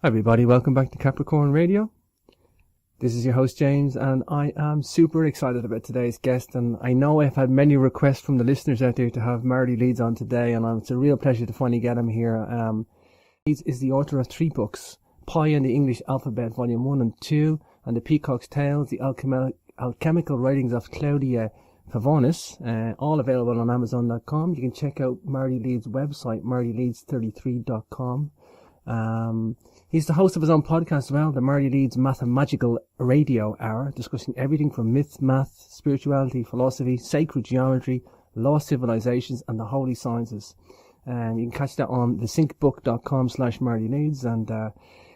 Hi everybody, welcome back to Capricorn Radio. This is your host James, and I am super excited about today's guest, and I know I've had many requests from the listeners out there to have Marty Leeds on today, and it's a real pleasure to finally get him here. He is the author of 3 books, Pi and the English Alphabet Volume 1 and 2, and The Peacock's Tales, the alchemical writings of Claudia Pavonis, all available on Amazon.com. You can check out Marty Leeds' website, martyleeds33.com. He's the host of his own podcast as well, the Marty Leeds Mathemagical Radio Hour, discussing everything from myths, math, spirituality, philosophy, sacred geometry, lost civilizations, and the holy sciences. You can catch that on thesyncbook.com/Marty Leeds, and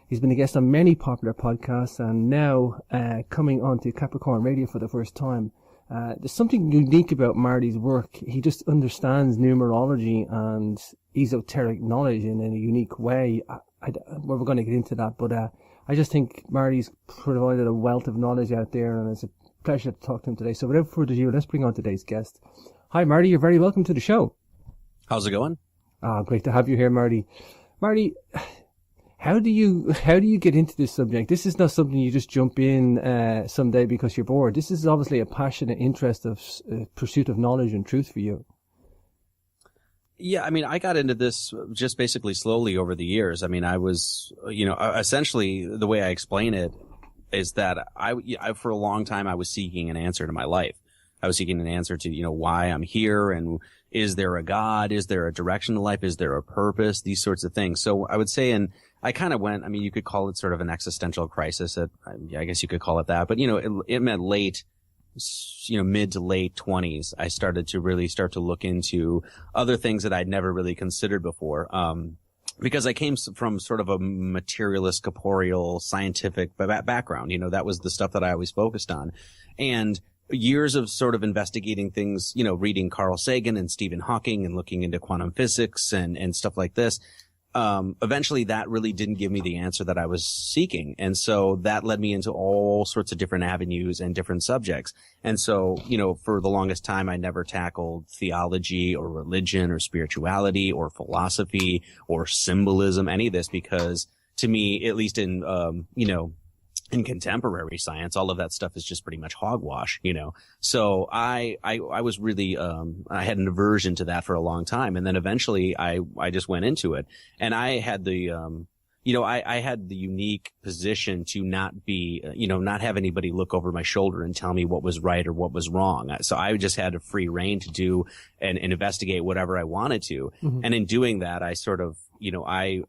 he's been a guest on many popular podcasts, and now coming on to Capricorn Radio for the first time. There's something unique about Marty's work. He just understands numerology and esoteric knowledge in a unique way. We're going to get into that, but I just think Marty's provided a wealth of knowledge out there, and it's a pleasure to talk to him today. So without further ado, let's bring on today's guest. Hi Marty, you're very welcome to the show. How's it going? Great to have you here, Marty. Marty, how do you get into this subject? This is not something you just jump in someday because you're bored. This is obviously a passionate interest of pursuit of knowledge and truth for you. Yeah, I mean, I got into this just basically slowly over the years. I mean, I was, essentially the way I explain it is that I for a long time, I was seeking an answer to my life. I was seeking an answer to, why I'm here, and is there a God? Is there a direction to life? Is there a purpose? These sorts of things. So I would say, and I kind of went, I mean, you could call it sort of an existential crisis. I guess you could call it that, but it meant mid to late 20s, I started to really start to look into other things that I'd never really considered before. Because I came from sort of a materialist, corporeal, scientific background. That was the stuff that I always focused on. And years of sort of investigating things, reading Carl Sagan and Stephen Hawking and looking into quantum physics and stuff like this. Eventually that really didn't give me the answer that I was seeking. And so that led me into all sorts of different avenues and different subjects. And so, for the longest time, I never tackled theology or religion or spirituality or philosophy or symbolism, any of this, because to me, at least in contemporary science, all of that stuff is just pretty much hogwash, So I was really, I had an aversion to that for a long time. And then eventually I just went into it, and I had the, I had the unique position to not be, not have anybody look over my shoulder and tell me what was right or what was wrong. So I just had a free reign to do and investigate whatever I wanted to. Mm-hmm. And in doing that, I sort of, I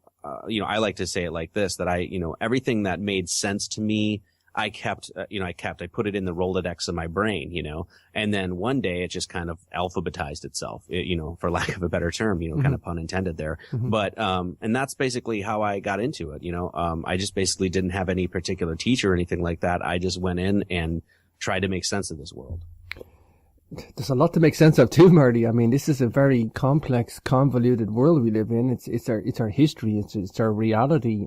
like to say it like this, that everything that made sense to me, I put it in the Rolodex of my brain, and then one day it just kind of alphabetized itself, for lack of a better term, mm-hmm. kind of pun intended there. Mm-hmm. But, and that's basically how I got into it, I just basically didn't have any particular teacher or anything like that. I just went in and tried to make sense of this world. There's a lot to make sense of too, Marty. I mean, this is a very complex, convoluted world we live in. It's our history. It's our reality.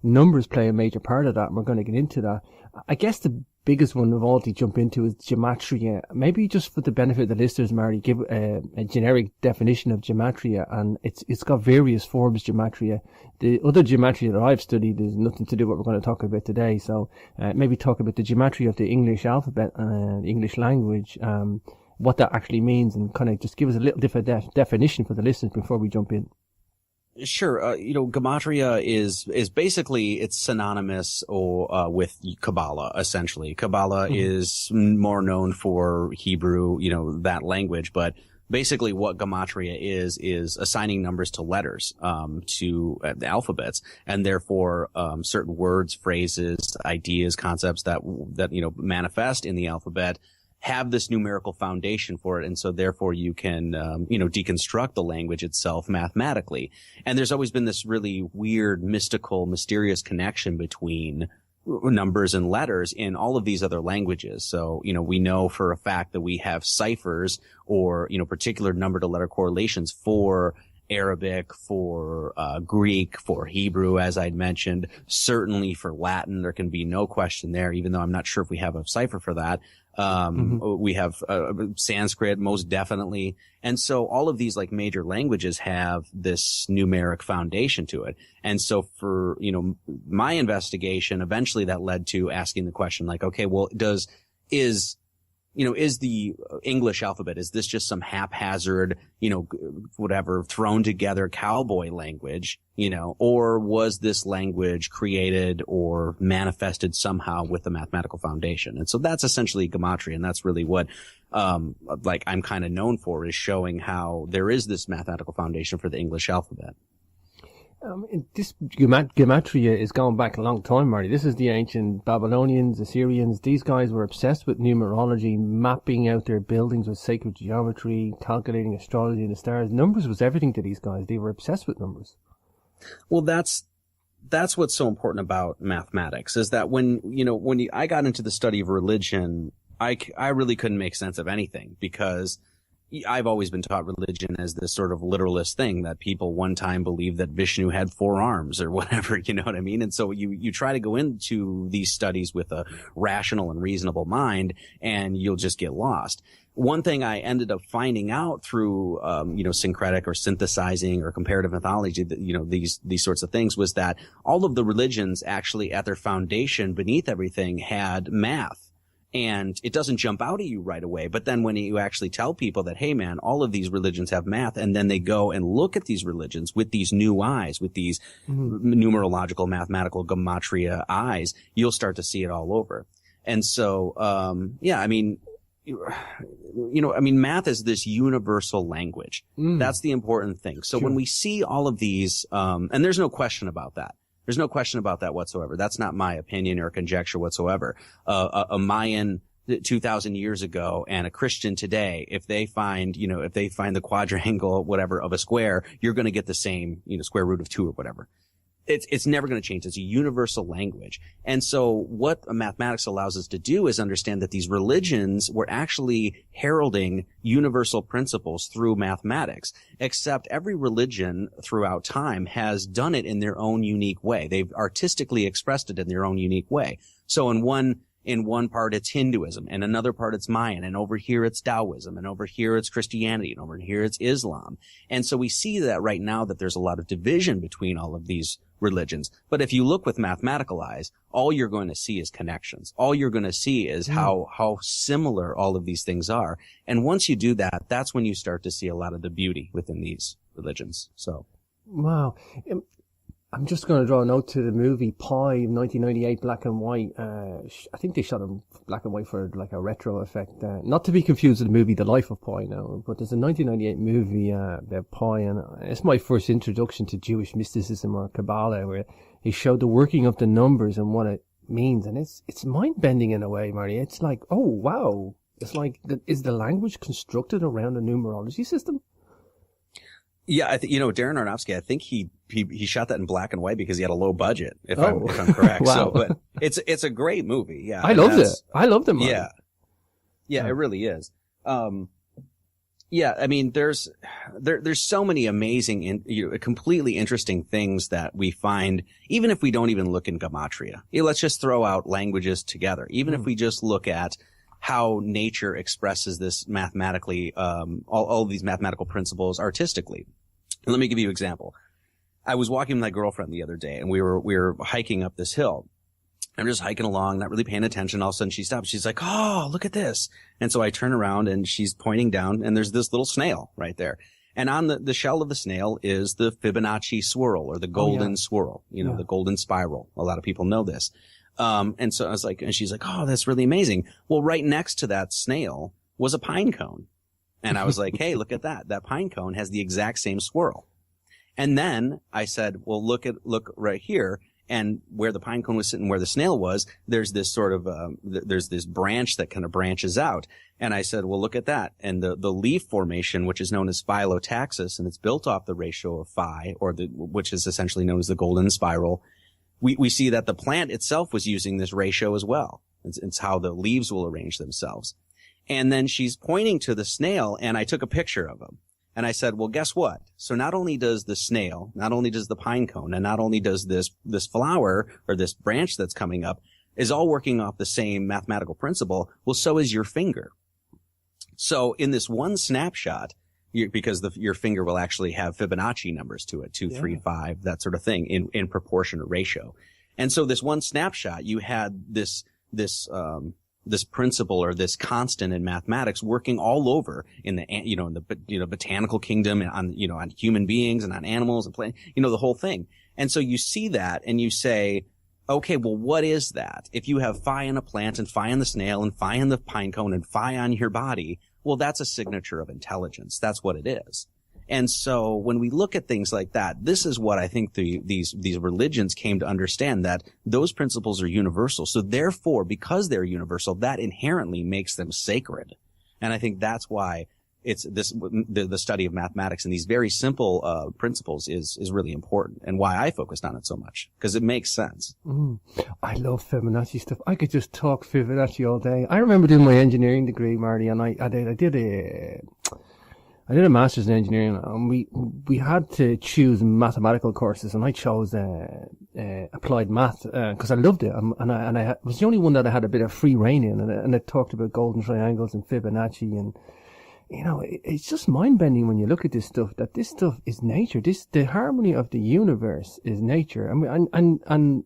Numbers play a major part of that, and we're going to get into that. I guess the biggest one of all to jump into is Gematria. Maybe just for the benefit of the listeners, Marty, give a generic definition of Gematria, and it's got various forms, Gematria. The other Gematria that I've studied is nothing to do with what we're going to talk about today, so maybe talk about the Gematria of the English alphabet and the English language, what that actually means, and kind of just give us a little different definition for the listeners before we jump in. Sure. Gematria is basically, it's synonymous with Kabbalah, essentially. Kabbalah mm-hmm. is more known for Hebrew, that language, but basically what Gematria is assigning numbers to letters, to the alphabets, and therefore, certain words, phrases, ideas, concepts that manifest in the alphabet have this numerical foundation for it. And so therefore you can, deconstruct the language itself mathematically. And there's always been this really weird, mystical, mysterious connection between numbers and letters in all of these other languages. So, we know for a fact that we have ciphers or, particular number to letter correlations for Arabic, for Greek, for Hebrew, as I'd mentioned, certainly for Latin. There can be no question there, even though I'm not sure if we have a cipher for that. We have Sanskrit, most definitely. And so all of these like major languages have this numeric foundation to it. And so for, my investigation, eventually that led to asking the question like, okay, well, is the English alphabet, is this just some haphazard, whatever, thrown together cowboy language, or was this language created or manifested somehow with a mathematical foundation? And so that's essentially Gematria. And that's really what, I'm kind of known for, is showing how there is this mathematical foundation for the English alphabet. This Gematria is going back a long time, Marty. This is the ancient Babylonians, Assyrians. These guys were obsessed with numerology, mapping out their buildings with sacred geometry, calculating astrology and the stars. Numbers was everything to these guys. They were obsessed with numbers. Well, that's what's so important about mathematics, is that when I got into the study of religion, I really couldn't make sense of anything, because I've always been taught religion as this sort of literalist thing, that people one time believed that Vishnu had 4 arms or whatever, you know what I mean? And so you try to go into these studies with a rational and reasonable mind, and you'll just get lost. One thing I ended up finding out through, syncretic or synthesizing or comparative mythology, these sorts of things, was that all of the religions actually at their foundation beneath everything had math. And it doesn't jump out at you right away. But then when you actually tell people that, hey, man, all of these religions have math, and then they go and look at these religions with these new eyes, with these numerological, mathematical Gematria eyes, you'll start to see it all over. And so, math is this universal language. That's the important thing. So when we see all of these, and there's no question about that. There's no question about that whatsoever. That's not my opinion or conjecture whatsoever. A Mayan 2,000 years ago and a Christian today, if they find the quadrangle, whatever, of a square, you're going to get the same, square root of 2 or whatever. It's never going to change. It's a universal language. And so what mathematics allows us to do is understand that these religions were actually heralding universal principles through mathematics, except every religion throughout time has done it in their own unique way. They've artistically expressed it in their own unique way. So in one part it's Hinduism, and another part it's Mayan, and over here it's Taoism, and over here it's Christianity, and over here it's Islam. And so we see that right now that there's a lot of division between all of these religions. But if you look with mathematical eyes, all you're going to see is connections. All you're going to see is how similar all of these things are. And once you do that, that's when you start to see a lot of the beauty within these religions. So, wow. I'm just going to draw a note to the movie Pi, 1998, black and white. I think they shot in black and white for like a retro effect. Not to be confused with the movie The Life of Pi now, but there's a 1998 movie about Pi, and it's my first introduction to Jewish mysticism or Kabbalah, where he showed the working of the numbers and what it means, and it's mind-bending in a way, Marty. It's like, oh wow, it's like, is the language constructed around a numerology system? Yeah, Darren Aronofsky, I think he shot that in black and white because he had a low budget, if I'm correct. Wow. So, but it's a great movie. Yeah. I loved it. I loved it, Marty. Yeah. Yeah, it really is. I mean, there's so many amazing, completely interesting things that we find, even if we don't even look in Gematria. Let's just throw out languages together. Even if we just look at how nature expresses this mathematically, all of these mathematical principles artistically. And let me give you an example. I was walking with my girlfriend the other day, and we were hiking up this hill. I'm just hiking along, not really paying attention. All of a sudden she stops. She's like, oh, look at this. And so I turn around and she's pointing down, and there's this little snail right there. And on the shell of the snail is the Fibonacci swirl, or the golden swirl, the golden spiral. A lot of people know this. And so I was like, and she's like, oh, that's really amazing. Well, right next to that snail was a pine cone. And I was like, hey, look at that. That pine cone has the exact same swirl. And then I said, well, look right here. And where the pine cone was sitting, where the snail was, there's this sort of, there's this branch that kind of branches out. And I said, well, look at that. And the leaf formation, which is known as phyllotaxis, and it's built off the ratio of phi, which is essentially known as the golden spiral. We see that the plant itself was using this ratio as well. It's how the leaves will arrange themselves. And then she's pointing to the snail, and I took a picture of him. And I said, well, guess what? So not only does the snail, not only does the pine cone, and not only does this flower or this branch that's coming up, is all working off the same mathematical principle. Well, so is your finger. So in this one snapshot, because your finger will actually have Fibonacci numbers to it, 2, 3, 5, that sort of thing in proportionate ratio. And so this one snapshot, you had this principle or this constant in mathematics working all over in the botanical kingdom, on human beings and on animals and plants, the whole thing. And so you see that and you say, okay, well, what is that? If you have phi in a plant and phi in the snail and phi in the pine cone and phi on your body, well, that's a signature of intelligence. That's what it is. And so when we look at things like that, this is what I think these religions came to understand, that those principles are universal. So therefore, because they're universal, that inherently makes them sacred. And I think that's why it's the study of mathematics and these very simple principles is really important, and why I focused on it so much, because it makes sense. I love Fibonacci stuff. I could just talk Fibonacci all day. I remember doing my engineering degree, Marty, and I did a master's in engineering, and we had to choose mathematical courses, and I chose applied math because I loved it, and I was the only one that I had a bit of free rein in, and it talked about golden triangles and Fibonacci, and it's just mind-bending when you look at this stuff, that this stuff is nature. The harmony of the universe is nature. I mean, and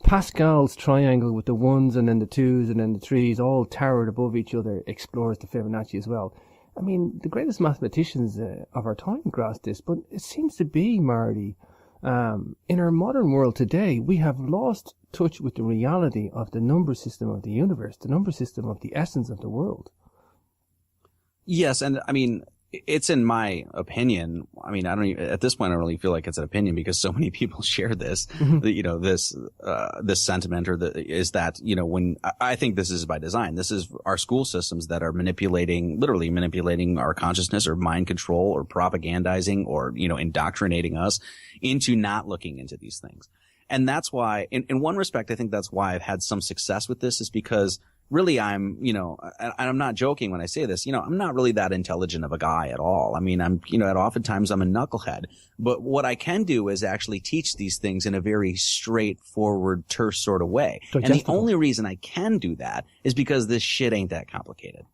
Pascal's triangle with the 1s and then the 2s and then the 3s all towered above each other explores the Fibonacci as well. I mean, the greatest mathematicians of our time grasped this, but it seems to be, Marty, in our modern world today, we have lost touch with the reality of the number system of the universe, the number system of the essence of the world. Yes, and I mean, it's in my opinion. I mean, at this point, I don't really feel like it's an opinion, because so many people share this, this sentiment, is that, when I think this is by design. This is our school systems that are literally manipulating our consciousness, or mind control, or propagandizing, or, indoctrinating us into not looking into these things. And that's why, in one respect, I think that's why I've had some success with this, is because really I'm not joking when I say this, I'm not really that intelligent of a guy at all. I mean, oftentimes I'm a knucklehead, but what I can do is actually teach these things in a very straightforward, terse sort of way. And the only reason I can do that is because this shit ain't that complicated.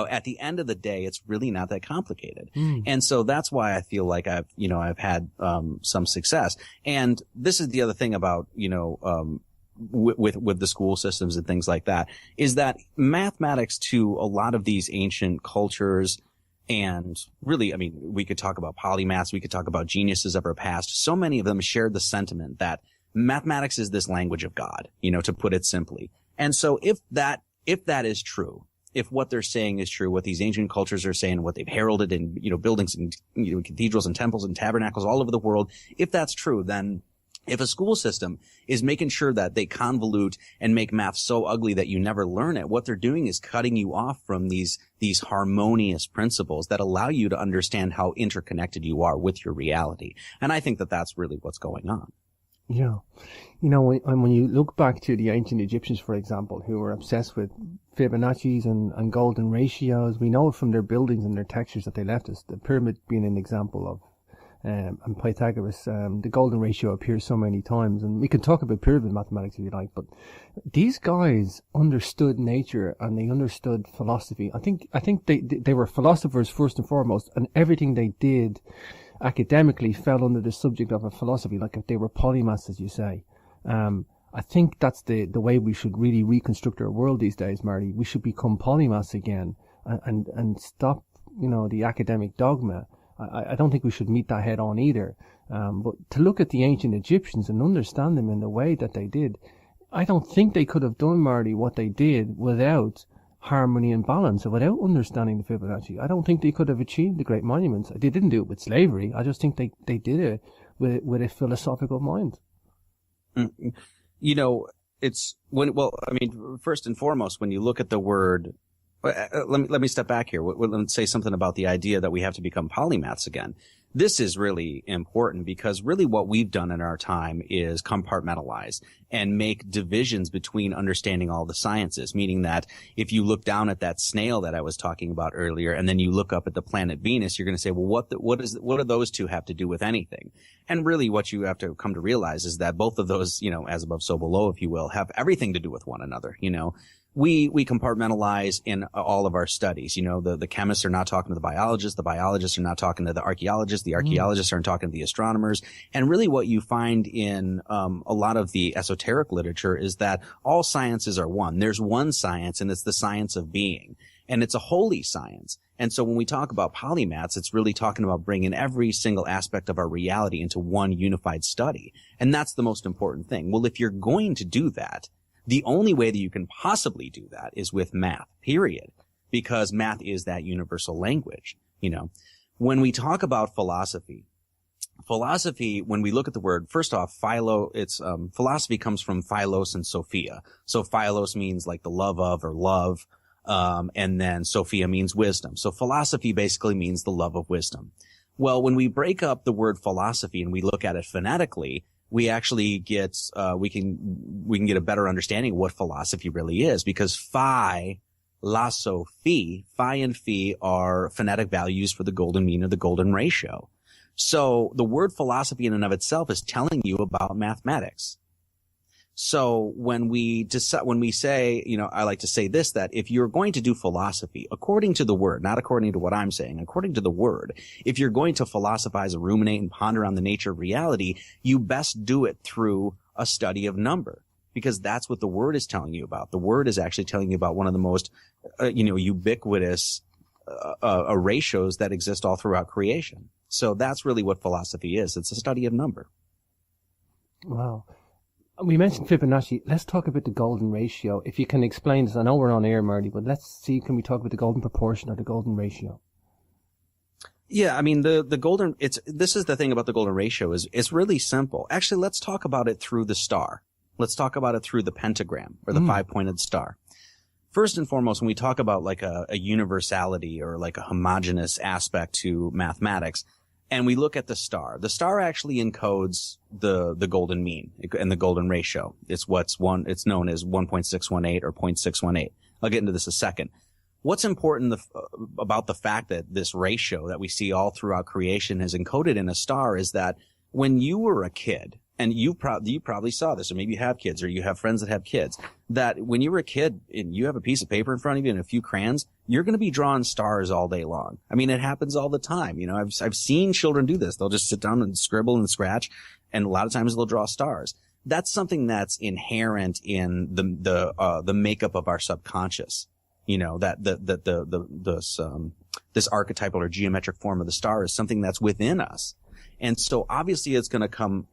At the end of the day, it's really not that complicated. And so that's why I feel like I've had, some success. And this is the other thing about, with the school systems and things like that, is that mathematics to a lot of these ancient cultures, and really, I mean, we could talk about polymaths, we could talk about geniuses of our past. So many of them shared the sentiment that mathematics is this language of God, to put it simply. And so if that is true, if what they're saying is true, what these ancient cultures are saying, what they've heralded in, buildings and, cathedrals and temples and tabernacles all over the world, if that's true, then if a school system is making sure that they convolute and make math so ugly that you never learn it, what they're doing is cutting you off from these harmonious principles that allow you to understand how interconnected you are with your reality. And I think that that's really what's going on. Yeah. When you look back to the ancient Egyptians, for example, who were obsessed with Fibonacci's and golden ratios, we know from their buildings and their textures that they left us, the pyramid being an example of, and Pythagoras, the golden ratio appears so many times, and we can talk about pyramid mathematics if you like, but these guys understood nature and they understood philosophy. I think they were philosophers first and foremost, and everything they did academically fell under the subject of a philosophy, like if they were polymaths, as you say. I think that's the way we should really reconstruct our world these days, Marty. We should become polymaths again and stop, the academic dogma. I don't think we should meet that head on either. But to look at the ancient Egyptians and understand them in the way that they did, I don't think they could have done, Marty, what they did without harmony and balance, or without understanding the Fibonacci. I don't think they could have achieved the great monuments. They didn't do it with slavery. I just think they did it with a philosophical mind. It's first and foremost, when you look at the word, let me step back here. Let's say something about the idea that we have to become polymaths again. This is really important because really what we've done in our time is compartmentalize and make divisions between understanding all the sciences, meaning that if you look down at that snail that I was talking about earlier, and then you look up at the planet Venus, you're going to say, well, what do those two have to do with anything? And really what you have to come to realize is that both of those, as above, so below, if you will, have everything to do with one another. We compartmentalize in all of our studies. The chemists are not talking to the biologists are not talking to the archaeologists aren't talking to the astronomers. And really what you find in a lot of the esoteric literature is that all sciences are one. There's one science, and it's the science of being. And it's a holy science. And so when we talk about polymaths, it's really talking about bringing every single aspect of our reality into one unified study. And that's the most important thing. Well, if you're going to do that, the only way that you can possibly do that is with math, period, because math is that universal language. When we talk about philosophy, when we look at the word, first off, philosophy comes from philos and sophia. So philos means like the love of or love, and then sophia means wisdom. So philosophy basically means the love of wisdom. Well, when we break up the word philosophy and we look at it phonetically, we actually get, we can get a better understanding of what philosophy really is, because phi, lasso, phi and phi are phonetic values for the golden mean or the golden ratio. So the word philosophy in and of itself is telling you about mathematics. So when we say, I like to say this, that if you're going to do philosophy, according to the word, not according to what I'm saying, according to the word, if you're going to philosophize or ruminate and ponder on the nature of reality, you best do it through a study of number, because that's what the word is telling you about. The word is actually telling you about one of the most, ubiquitous, ratios that exist all throughout creation. So that's really what philosophy is. It's a study of number. Wow. We mentioned Fibonacci. Let's talk about the golden ratio. If you can explain this, I know we're on air, Marty, but let's see, can we talk about the golden proportion or the golden ratio? Yeah, I mean, the golden, this is the thing about the golden ratio is it's really simple. Actually, let's talk about it through the star. Let's talk about it through the pentagram or the 5-pointed star. First and foremost, when we talk about like a universality or like a homogeneous aspect to mathematics, and we look at the star actually encodes the golden mean and the golden ratio. It's known as 1.618 or 0.618. I'll get into this in a second. What's important about the fact that this ratio that we see all throughout creation is encoded in a star is that when you were a kid, and you probably saw this, or maybe you have kids, or you have friends that have kids, that when you were a kid and you have a piece of paper in front of you and a few crayons, you're going to be drawing stars all day long. I mean, it happens all the time. I've seen children do this. They'll just sit down and scribble and scratch, and a lot of times they'll draw stars. That's something that's inherent in the makeup of our subconscious. This archetypal or geometric form of the star is something that's within us. And so obviously it's going to come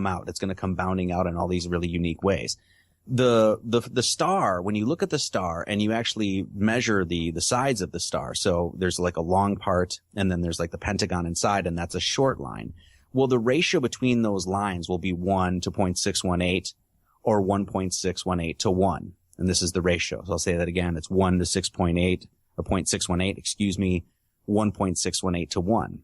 out. It's going to come bounding out in all these really unique ways. The star, when you look at the star and you actually measure the sides of the star, so there's like a long part and then there's like the pentagon inside, and that's a short line. Well, the ratio between those lines will be 1 to 0.618 or 1.618 to 1. And this is the ratio. So I'll say that again. It's 1 to 6.8 or 0.618, 1.618 to 1.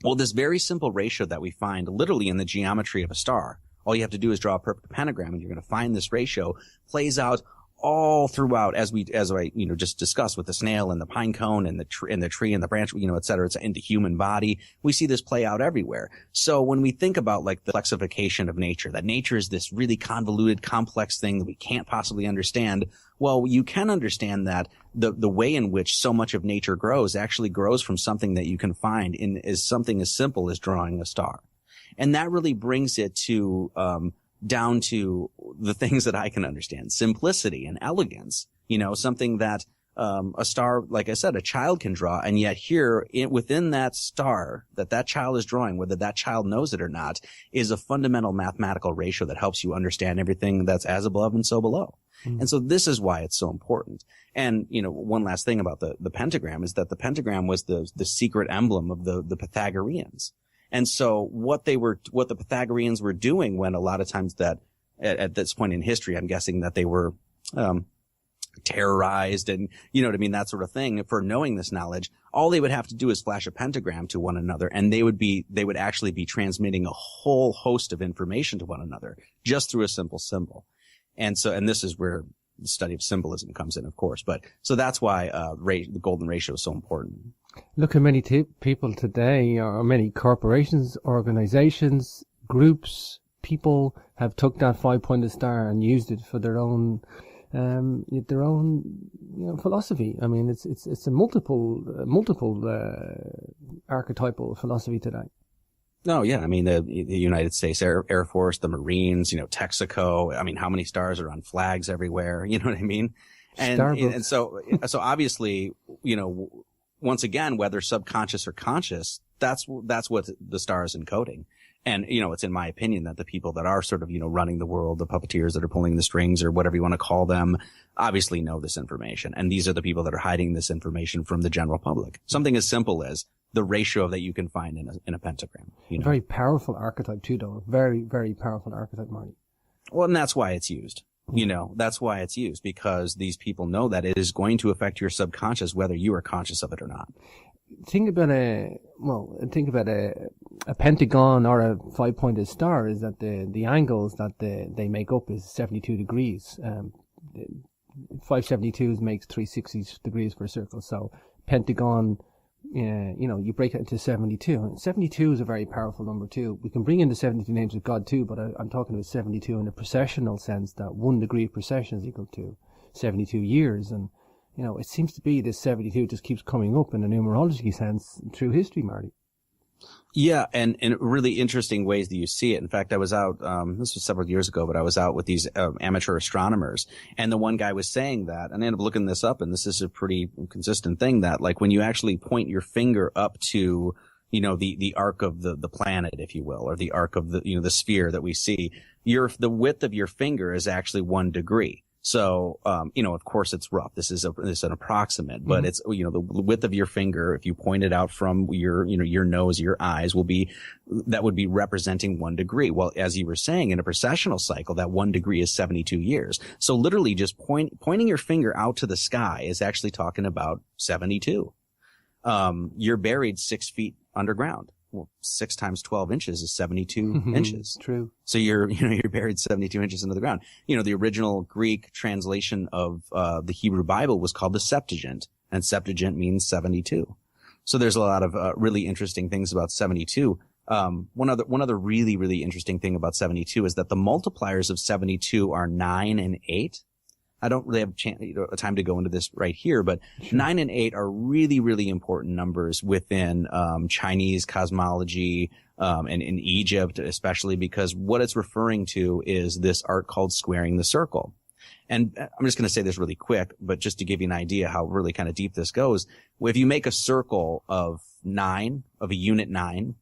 Well, this very simple ratio that we find literally in the geometry of a star, all you have to do is draw a perfect pentagram and you're going to find this ratio plays out all throughout, as I just discussed with the snail and the pine cone and the tree and the branch, et cetera. It's in the human body. We see this play out everywhere. So when we think about like the complexification of nature, that nature is this really convoluted, complex thing that we can't possibly understand. Well, you can understand that the way in which so much of nature grows actually grows from something that you can find is something as simple as drawing a star. And that really brings it to, down to the things that I can understand, simplicity and elegance, something that, a star, like I said, a child can draw. And yet here within that star that child is drawing, whether that child knows it or not, is a fundamental mathematical ratio that helps you understand everything that's as above and so below. Mm. And so this is why it's so important. And, one last thing about the pentagram is that the pentagram was the secret emblem of the Pythagoreans. And so what the Pythagoreans were doing when a lot of times that at this point in history, I'm guessing that they were, terrorized and, you know what I mean, that sort of thing. For knowing this knowledge, all they would have to do is flash a pentagram to one another, and they would actually be transmitting a whole host of information to one another just through a simple symbol. And this is where the study of symbolism comes in, of course. But so that's why the golden ratio is so important. Look at many people today, or many corporations, organizations, groups, people have took that 5-pointed star and used it for their own philosophy. I mean, it's a multiple archetypal philosophy today. No, yeah. I mean, the United States Air Force, the Marines, Texaco. I mean, how many stars are on flags everywhere? You know what I mean? And so obviously, once again, whether subconscious or conscious, that's what the star is encoding. And, it's in my opinion that the people that are sort of, running the world, the puppeteers that are pulling the strings or whatever you want to call them, obviously know this information. And these are the people that are hiding this information from the general public. Something as simple as the ratio that you can find in a pentagram. Very powerful archetype too, though. Very, very powerful archetype, Marty. Well, and that's why it's used. That's why it's used, because these people know that it is going to affect your subconscious whether you are conscious of it or not. Think about a pentagon or a 5-pointed star is that the angles that they make up is 72 degrees. 572 makes 360 degrees for a circle. So pentagon, you break it into 72. And 72 is a very powerful number too. We can bring in the 72 names of God too, but I'm talking about 72 in a precessional sense, that 1 degree of precession is equal to 72 years. And it seems to be this 72 just keeps coming up in a numerology sense through history, Marty. Yeah, and in really interesting ways that you see it. In fact, I was out, this was several years ago, but I was out with these amateur astronomers, and the one guy was saying that, and I ended up looking this up, and this is a pretty consistent thing, that like when you actually point your finger up to, the arc of the planet, if you will, or the arc of the sphere that we see, the width of your finger is actually 1 degree. So, of course it's rough. This is an approximate, but it's, the width of your finger, if you point it out from your nose, your eyes that would be representing 1 degree. Well, as you were saying, in a precessional cycle, that 1 degree is 72 years. So literally just pointing your finger out to the sky is actually talking about 72. You're buried 6 feet underground. Well, 6 times 12 inches is 72 inches. True. So you're buried 72 inches into the ground. The original Greek translation of the Hebrew Bible was called the Septuagint, and Septuagint means 72. So there's a lot of really interesting things about 72. One other really, really interesting thing about 72 is that the multipliers of 72 are 9 and 8. I don't really have time to go into this right here, but sure. 9 and 8 are really, really important numbers within Chinese cosmology and in Egypt, especially because what it's referring to is this art called squaring the circle. And I'm just going to say this really quick, but just to give you an idea how really kind of deep this goes. If you make a circle of 9, of a unit 9,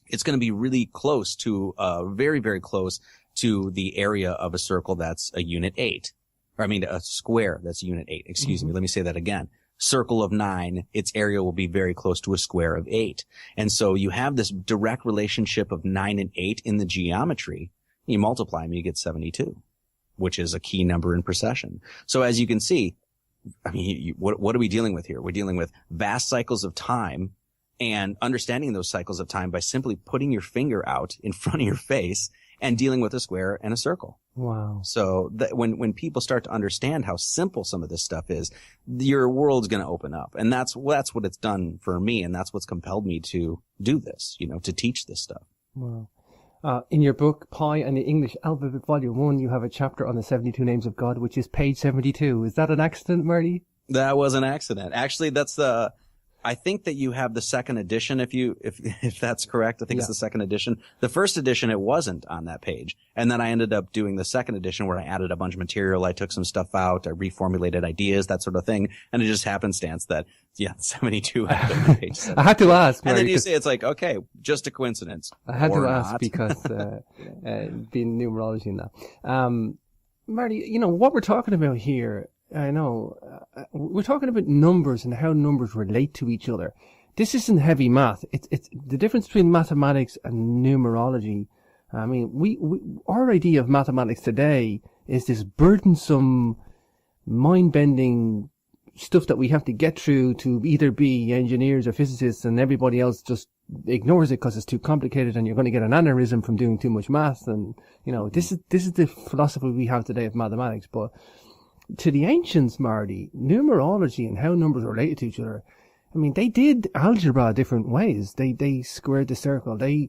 it's going to be really close to, very, very close to the area of a circle that's a unit 8. A square that's unit 8. Excuse me. Let me say that again. Circle of 9, its area will be very close to a square of 8. And so you have this direct relationship of 9 and 8 in the geometry. You multiply them, you get 72, which is a key number in precession. So as you can see, what are we dealing with here? We're dealing with vast cycles of time, and understanding those cycles of time by simply putting your finger out in front of your face and dealing with a square and a circle. Wow. So when people start to understand how simple some of this stuff is, your world's going to open up. And that's what it's done for me. And that's what's compelled me to do this, to teach this stuff. Wow. In your book, Pi and the English Alphabet, Volume 1, you have a chapter on the 72 names of God, which is page 72. Is that an accident, Marty? That was an accident. Actually, I think that you have the second edition, if that's correct. I think it's the second edition. The first edition, it wasn't on that page. And then I ended up doing the second edition where I added a bunch of material. I took some stuff out. I reformulated ideas, that sort of thing. And it just happenstance that, 72 had been on page 72. I had to ask. And then you say it's like, okay, just a coincidence. I had to ask because, being numerology and that. Marty, what we're talking about here, I know. We're talking about numbers and how numbers relate to each other. This isn't heavy math. It's the difference between mathematics and numerology. Our idea of mathematics today is this burdensome mind-bending stuff that we have to get through to either be engineers or physicists, and everybody else just ignores it because it's too complicated and you're going to get an aneurysm from doing too much math. And, you know, this is the philosophy we have today of mathematics. But to the ancients, Marty, numerology and how numbers are related to each other, I mean, they did algebra different ways. They squared the circle. They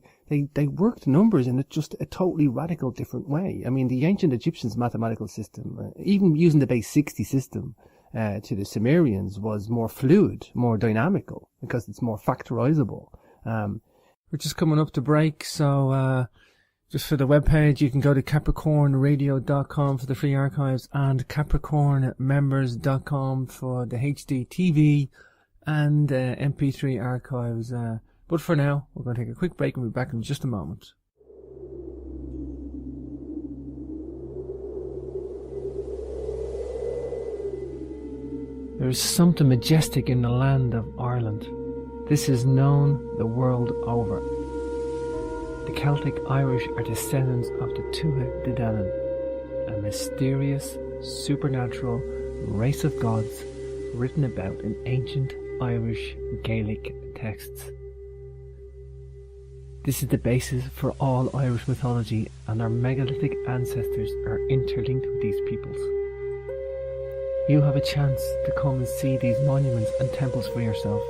worked numbers in just a totally radical different way. I mean, the ancient Egyptians' mathematical system, even using the base 60 system, to the Sumerians, was more fluid, more dynamical, because it's more factorizable. We're just coming up to break, so just for the webpage, you can go to capricornradio.com for the free archives and capricornmembers.com for the HD TV and MP3 archives. But for now, we're going to take a quick break and we'll be back in just a moment. There is something majestic in the land of Ireland. This is known the world over. The Celtic Irish are descendants of the Tuatha De Danann, a mysterious, supernatural race of gods written about in ancient Irish Gaelic texts. This is the basis for all Irish mythology, and our megalithic ancestors are interlinked with these peoples. You have a chance to come and see these monuments and temples for yourself.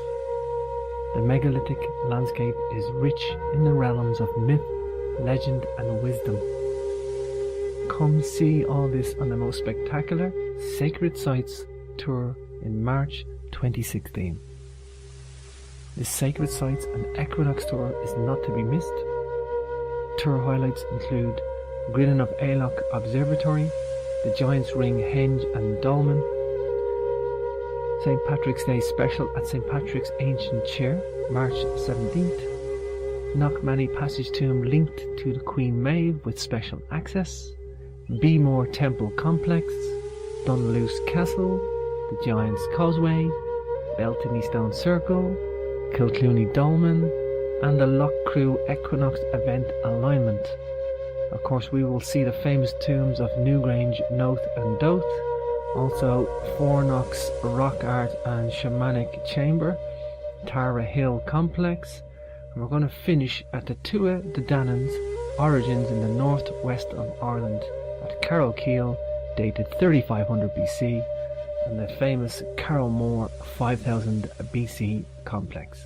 The megalithic landscape is rich in the realms of myth, legend and wisdom. Come see all this on the most spectacular Sacred Sites tour in March 2016. The Sacred Sites and Equinox tour is not to be missed. Tour highlights include Grinnin of Ailloch Observatory, the Giant's Ring Henge and Dolmen, St. Patrick's Day special at St. Patrick's Ancient Chair, March 17th, Knockmany Passage Tomb linked to the Queen Maeve with special access, Beemore Temple Complex, Dunluce Castle, the Giant's Causeway, Beltany Stone Circle, Kilclooney Dolmen, and the Loughcrew Equinox Event Alignment. Of course, we will see the famous tombs of Newgrange, Noath and Doath, also Fornox Rock Art and Shamanic Chamber, Tara Hill Complex, and we're going to finish at the Tuatha De Danann's origins in the northwest of Ireland at Carrowkeel, dated 3500 BC, and the famous Carrowmore 5000 BC complex.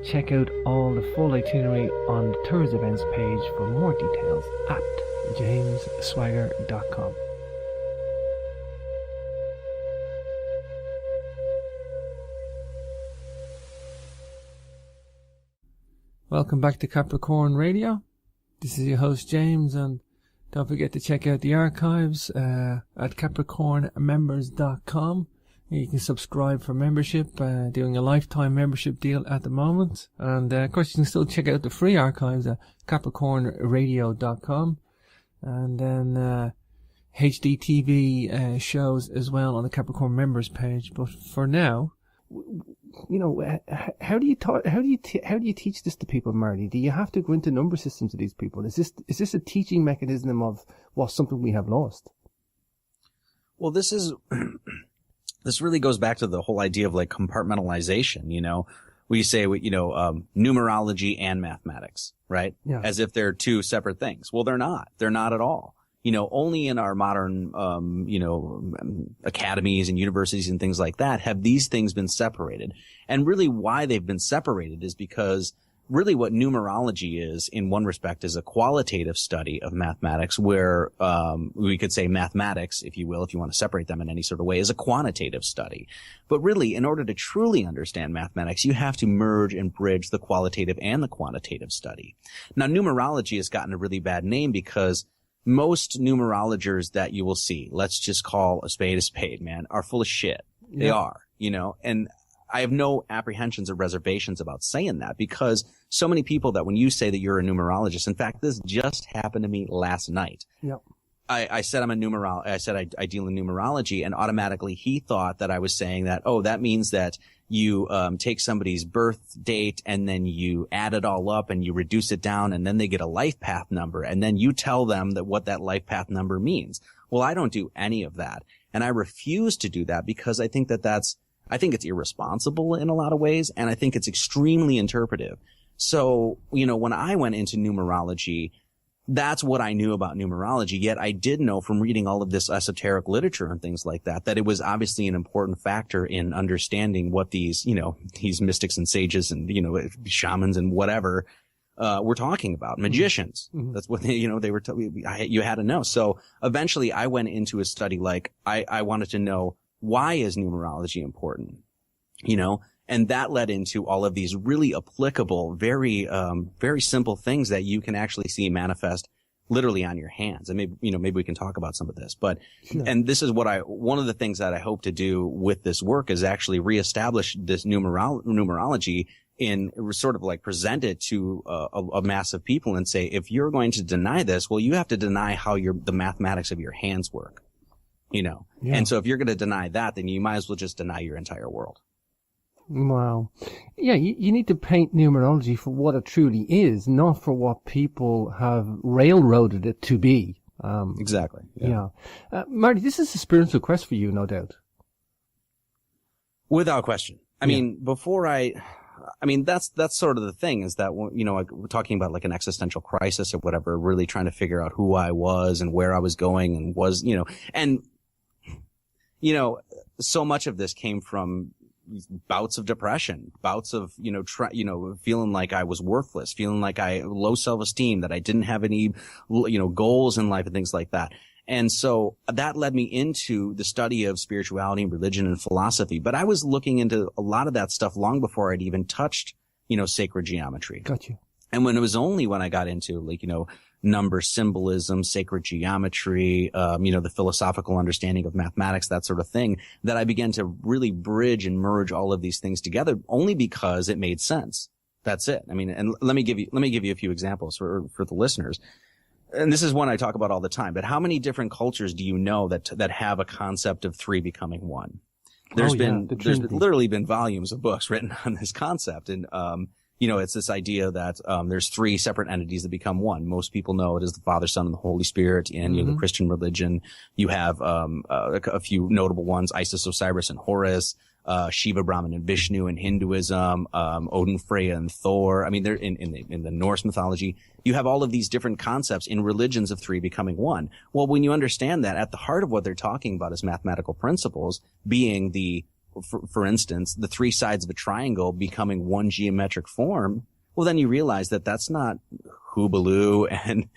Check out all the full itinerary on the Tours Events page for more details at jamesswagger.com. Welcome back to Capricorn Radio. This is your host James, and don't forget to check out the archives at capricornmembers.com. You can subscribe for membership, doing a lifetime membership deal at the moment. And of course you can still check out the free archives at capricornradio.com. And then HD TV shows as well on the Capricorn members page. But for now, you know, how do you teach this to people, Marty? Do you have to go into number systems to these people? Is this a teaching mechanism of something we have lost? Well, this really goes back to the whole idea of like compartmentalization. You know, we say numerology and mathematics, right? Yeah. As if they're two separate things. Well, they're not. They're not at all. You know, only in our modern, academies and universities and things like that have these things been separated. And really why they've been separated is because really what numerology is, in one respect, is a qualitative study of mathematics where, we could say mathematics, if you will, if you want to separate them in any sort of way, is a quantitative study. But really, in order to truly understand mathematics, you have to merge and bridge the qualitative and the quantitative study. Now, numerology has gotten a really bad name because most numerologers that you will see, let's just call a spade, man, are full of shit. Yeah. They are, and I have no apprehensions or reservations about saying that because so many people that when you say that you're a numerologist, in fact, this just happened to me last night. Yep. I said I'm a numerologist. I said I deal in numerology, and automatically he thought that I was saying that, that means that you take somebody's birth date and then you add it all up and you reduce it down and then they get a life path number and then you tell them that what that life path number means. Well, I don't do any of that. And I refuse to do that because I think I think it's irresponsible in a lot of ways, and I think it's extremely interpretive. So, when I went into numerology, that's what I knew about numerology. Yet I did know from reading all of this esoteric literature and things like that it was obviously an important factor in understanding what these mystics and sages and, shamans and whatever, we're talking about. Magicians. Mm-hmm. That's what they were you had to know. So eventually I went into a study like I wanted to know, why is numerology important? And that led into all of these really applicable, very, very simple things that you can actually see manifest literally on your hands. And maybe we can talk about some of this, but, sure. And this is one of the things that I hope to do with this work is actually reestablish this numerology in sort of like present it to a mass of people and say, if you're going to deny this, well, you have to deny how the mathematics of your hands work, Yeah. And so if you're going to deny that, then you might as well just deny your entire world. Wow. Yeah, you need to paint numerology for what it truly is, not for what people have railroaded it to be. Exactly. Yeah. Marty, this is a spiritual quest for you, no doubt. Without question. I mean, that's sort of the thing is that, we're talking about like an existential crisis or whatever, really trying to figure out who I was and where I was going and so much of this came from bouts of depression, bouts of, feeling like I was worthless, feeling like low self-esteem, that I didn't have any, goals in life and things like that. And so that led me into the study of spirituality, religion, and philosophy. But I was looking into a lot of that stuff long before I'd even touched, sacred geometry. Gotcha. And when I got into number symbolism, sacred geometry, the philosophical understanding of mathematics, that sort of thing, that I began to really bridge and merge all of these things together only because it made sense. That's it. I mean, and let me give you a few examples for the listeners. And this is one I talk about all the time, but how many different cultures do you know that have a concept of three becoming one? There's literally been volumes of books written on this concept. And, it's this idea that, there's three separate entities that become one. Most people know it as the Father, Son, and the Holy Spirit. And, the Christian religion, you have, a few notable ones, Isis, Osiris, and Horus, Shiva, Brahman, and Vishnu in Hinduism, Odin, Freya, and Thor. I mean, they're in the Norse mythology. You have all of these different concepts in religions of three becoming one. Well, when you understand that, at the heart of what they're talking about is mathematical principles, being for instance, the three sides of a triangle becoming one geometric form. Well, then you realize that that's not Hubaloo and,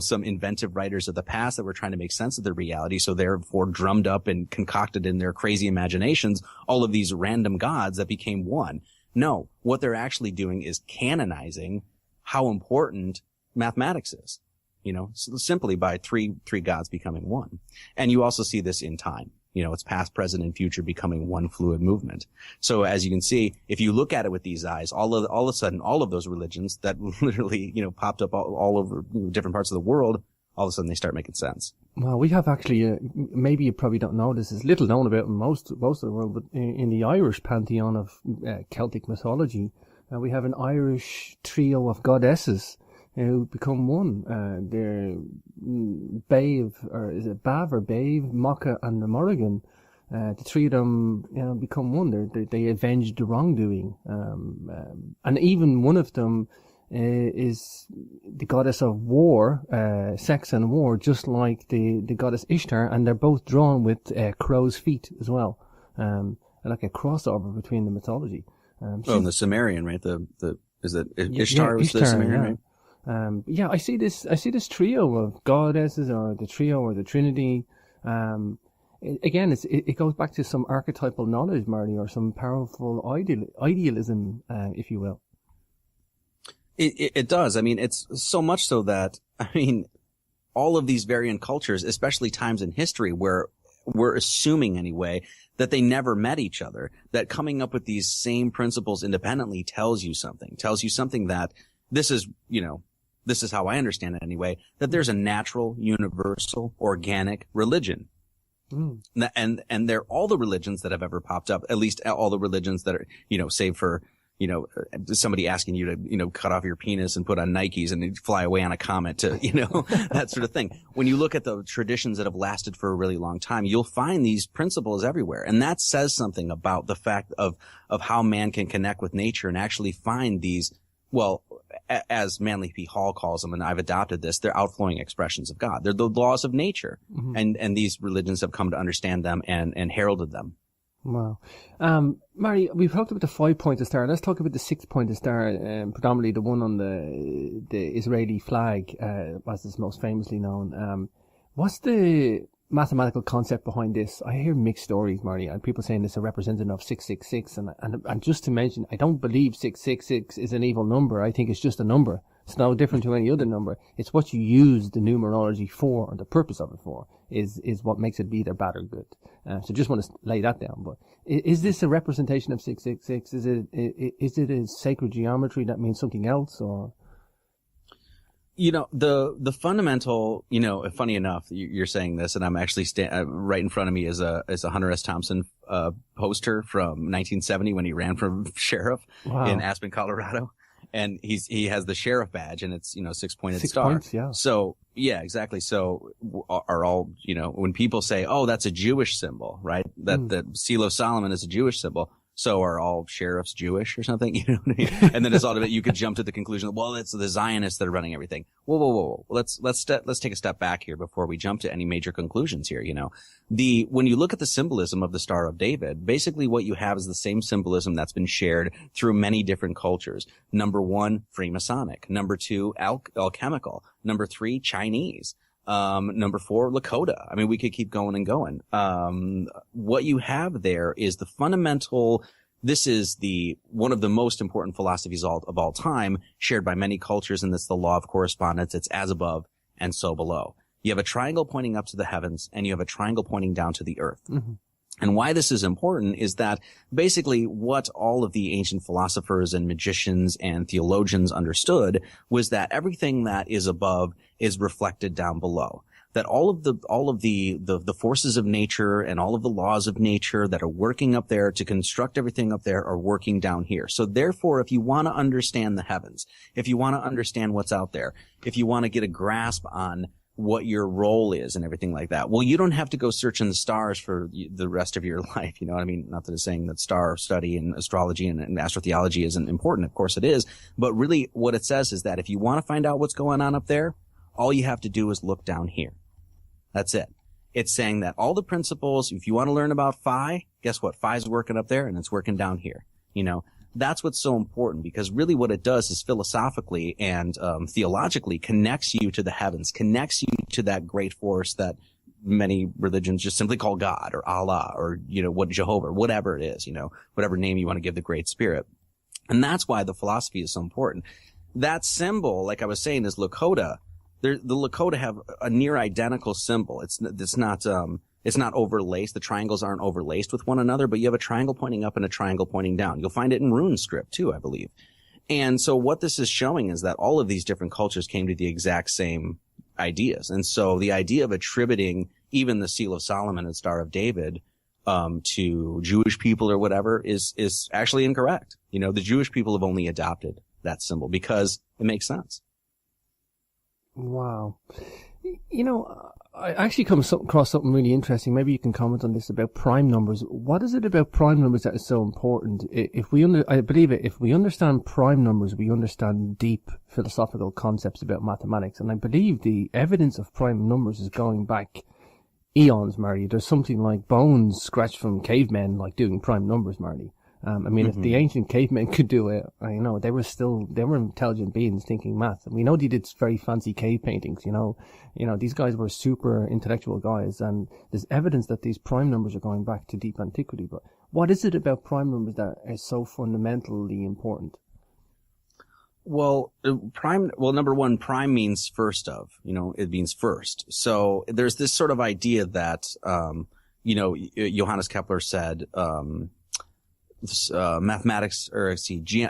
some inventive writers of the past that were trying to make sense of the reality. So therefore drummed up and concocted in their crazy imaginations all of these random gods that became one. No, what they're actually doing is canonizing how important mathematics is, simply by three gods becoming one. And you also see this in time. It's past, present, and future becoming one fluid movement. So as you can see, if you look at it with these eyes, all of a sudden, all of those religions that literally, popped up all over different parts of the world, all of a sudden they start making sense. Well, we have actually, maybe you probably don't know this, is little known about in most of the world, but in the Irish pantheon of Celtic mythology, we have an Irish trio of goddesses who become one. They're Bave, or is it Bav or Bave, Macha, and the Morrigan. The three of them, become one. They avenge the wrongdoing. And even one of them is the goddess of war, sex and war, just like the goddess Ishtar, and they're both drawn with crow's feet as well. Like a crossover between the mythology. And the Sumerian, right? Is it Ishtar was the Sumerian, right? I see this trio of goddesses, or the trio, or the Trinity. Again, it goes back to some archetypal knowledge, Marty, or some powerful idealism, if you will. It does. I mean, it's so much so that, all of these variant cultures, especially times in history where we're assuming anyway that they never met each other, that coming up with these same principles independently tells you something that this is how I understand it anyway, that there's a natural, universal, organic religion. And they're all the religions that have ever popped up, at least all the religions that are, save for, somebody asking you to, cut off your penis and put on Nikes and fly away on a comet to, that sort of thing. When you look at the traditions that have lasted for a really long time, you'll find these principles everywhere. And that says something about the fact of how man can connect with nature and actually find these, well, as Manly P. Hall calls them, and I've adopted this, they're outflowing expressions of God. They're the laws of nature. Mm-hmm. And these religions have come to understand them and heralded them. Wow. Marty, we've talked about the 5-pointed star. Let's talk about the 6-pointed star, predominantly the one on the Israeli flag, as is most famously known. What's the mathematical concept behind this? I hear mixed stories, Marty, and people saying it's a representative of 666. And just to mention, I don't believe 666 is an evil number. I think it's just a number. It's no different to any other number. It's what you use the numerology for, or the purpose of it for, is what makes it be either bad or good. So just want to lay that down. But is this a representation of 666? Is it a sacred geometry that means something else, or? The fundamental, funny enough, you're saying this, and I'm actually right in front of me is a Hunter S. Thompson poster from 1970 when he ran for sheriff in Aspen, Colorado. And he has the sheriff badge, and it's, 6-pointed 6 star. points, yeah. So, yeah, exactly. So are all, when people say, oh, that's a Jewish symbol, right? That the Seal of Solomon is a Jewish symbol. So are all sheriffs Jewish or something? You know what I mean? And then it's all you could jump to the conclusion, well, it's the Zionists that are running everything. Whoa. Let's take a step back here before we jump to any major conclusions here. When you look at the symbolism of the Star of David, basically what you have is the same symbolism that's been shared through many different cultures. Number 1, Freemasonic. Number 2, alchemical. Number 3, Chinese. Number 4, Lakota. I mean, we could keep going and going. What you have there is the fundamental, this is one of the most important philosophies of all time, shared by many cultures, and that's the law of correspondence. It's as above and so below. You have a triangle pointing up to the heavens, and you have a triangle pointing down to the earth. Mm-hmm. And why this is important is that basically what all of the ancient philosophers and magicians and theologians understood was that everything that is above is reflected down below. That all of the forces of nature and all of the laws of nature that are working up there to construct everything up there are working down here. So therefore, if you want to understand the heavens, if you want to understand what's out there, if you want to get a grasp on what your role is and everything like that. Well, you don't have to go search in the stars for the rest of your life. You know what I mean? Not that it's saying that star study and astrology and astrotheology isn't important. Of course it is. But really what it says is that if you want to find out what's going on up there, all you have to do is look down here. That's it. It's saying that all the principles, if you want to learn about phi, guess what? Phi's working up there and it's working down here. That's what's so important, because really what it does is philosophically and theologically connects you to the heavens, connects you to that great force that many religions just simply call God or Allah or, what Jehovah, whatever it is, whatever name you want to give the Great Spirit. And that's why the philosophy is so important. That symbol, like I was saying, is Lakota. The Lakota have a near identical symbol. It's not overlaced. The triangles aren't overlaced with one another, but you have a triangle pointing up and a triangle pointing down. You'll find it in rune script too, I believe. And so what this is showing is that all of these different cultures came to the exact same ideas. And so the idea of attributing even the Seal of Solomon and Star of David to Jewish people or whatever is actually incorrect. The Jewish people have only adopted that symbol because it makes sense. Wow. I actually come across something really interesting. Maybe you can comment on this about prime numbers. What is it about prime numbers that is so important? I believe if we understand prime numbers, we understand deep philosophical concepts about mathematics. And I believe the evidence of prime numbers is going back eons, Marty. There's something like bones scratched from cavemen, like doing prime numbers, Marty. If the ancient cavemen could do it, they were intelligent beings thinking math. And we know they did very fancy cave paintings, these guys were super intellectual guys, and there's evidence that these prime numbers are going back to deep antiquity. But what is it about prime numbers that is so fundamentally important? Well, number 1, prime means first of, it means first. So there's this sort of idea that, Johannes Kepler said,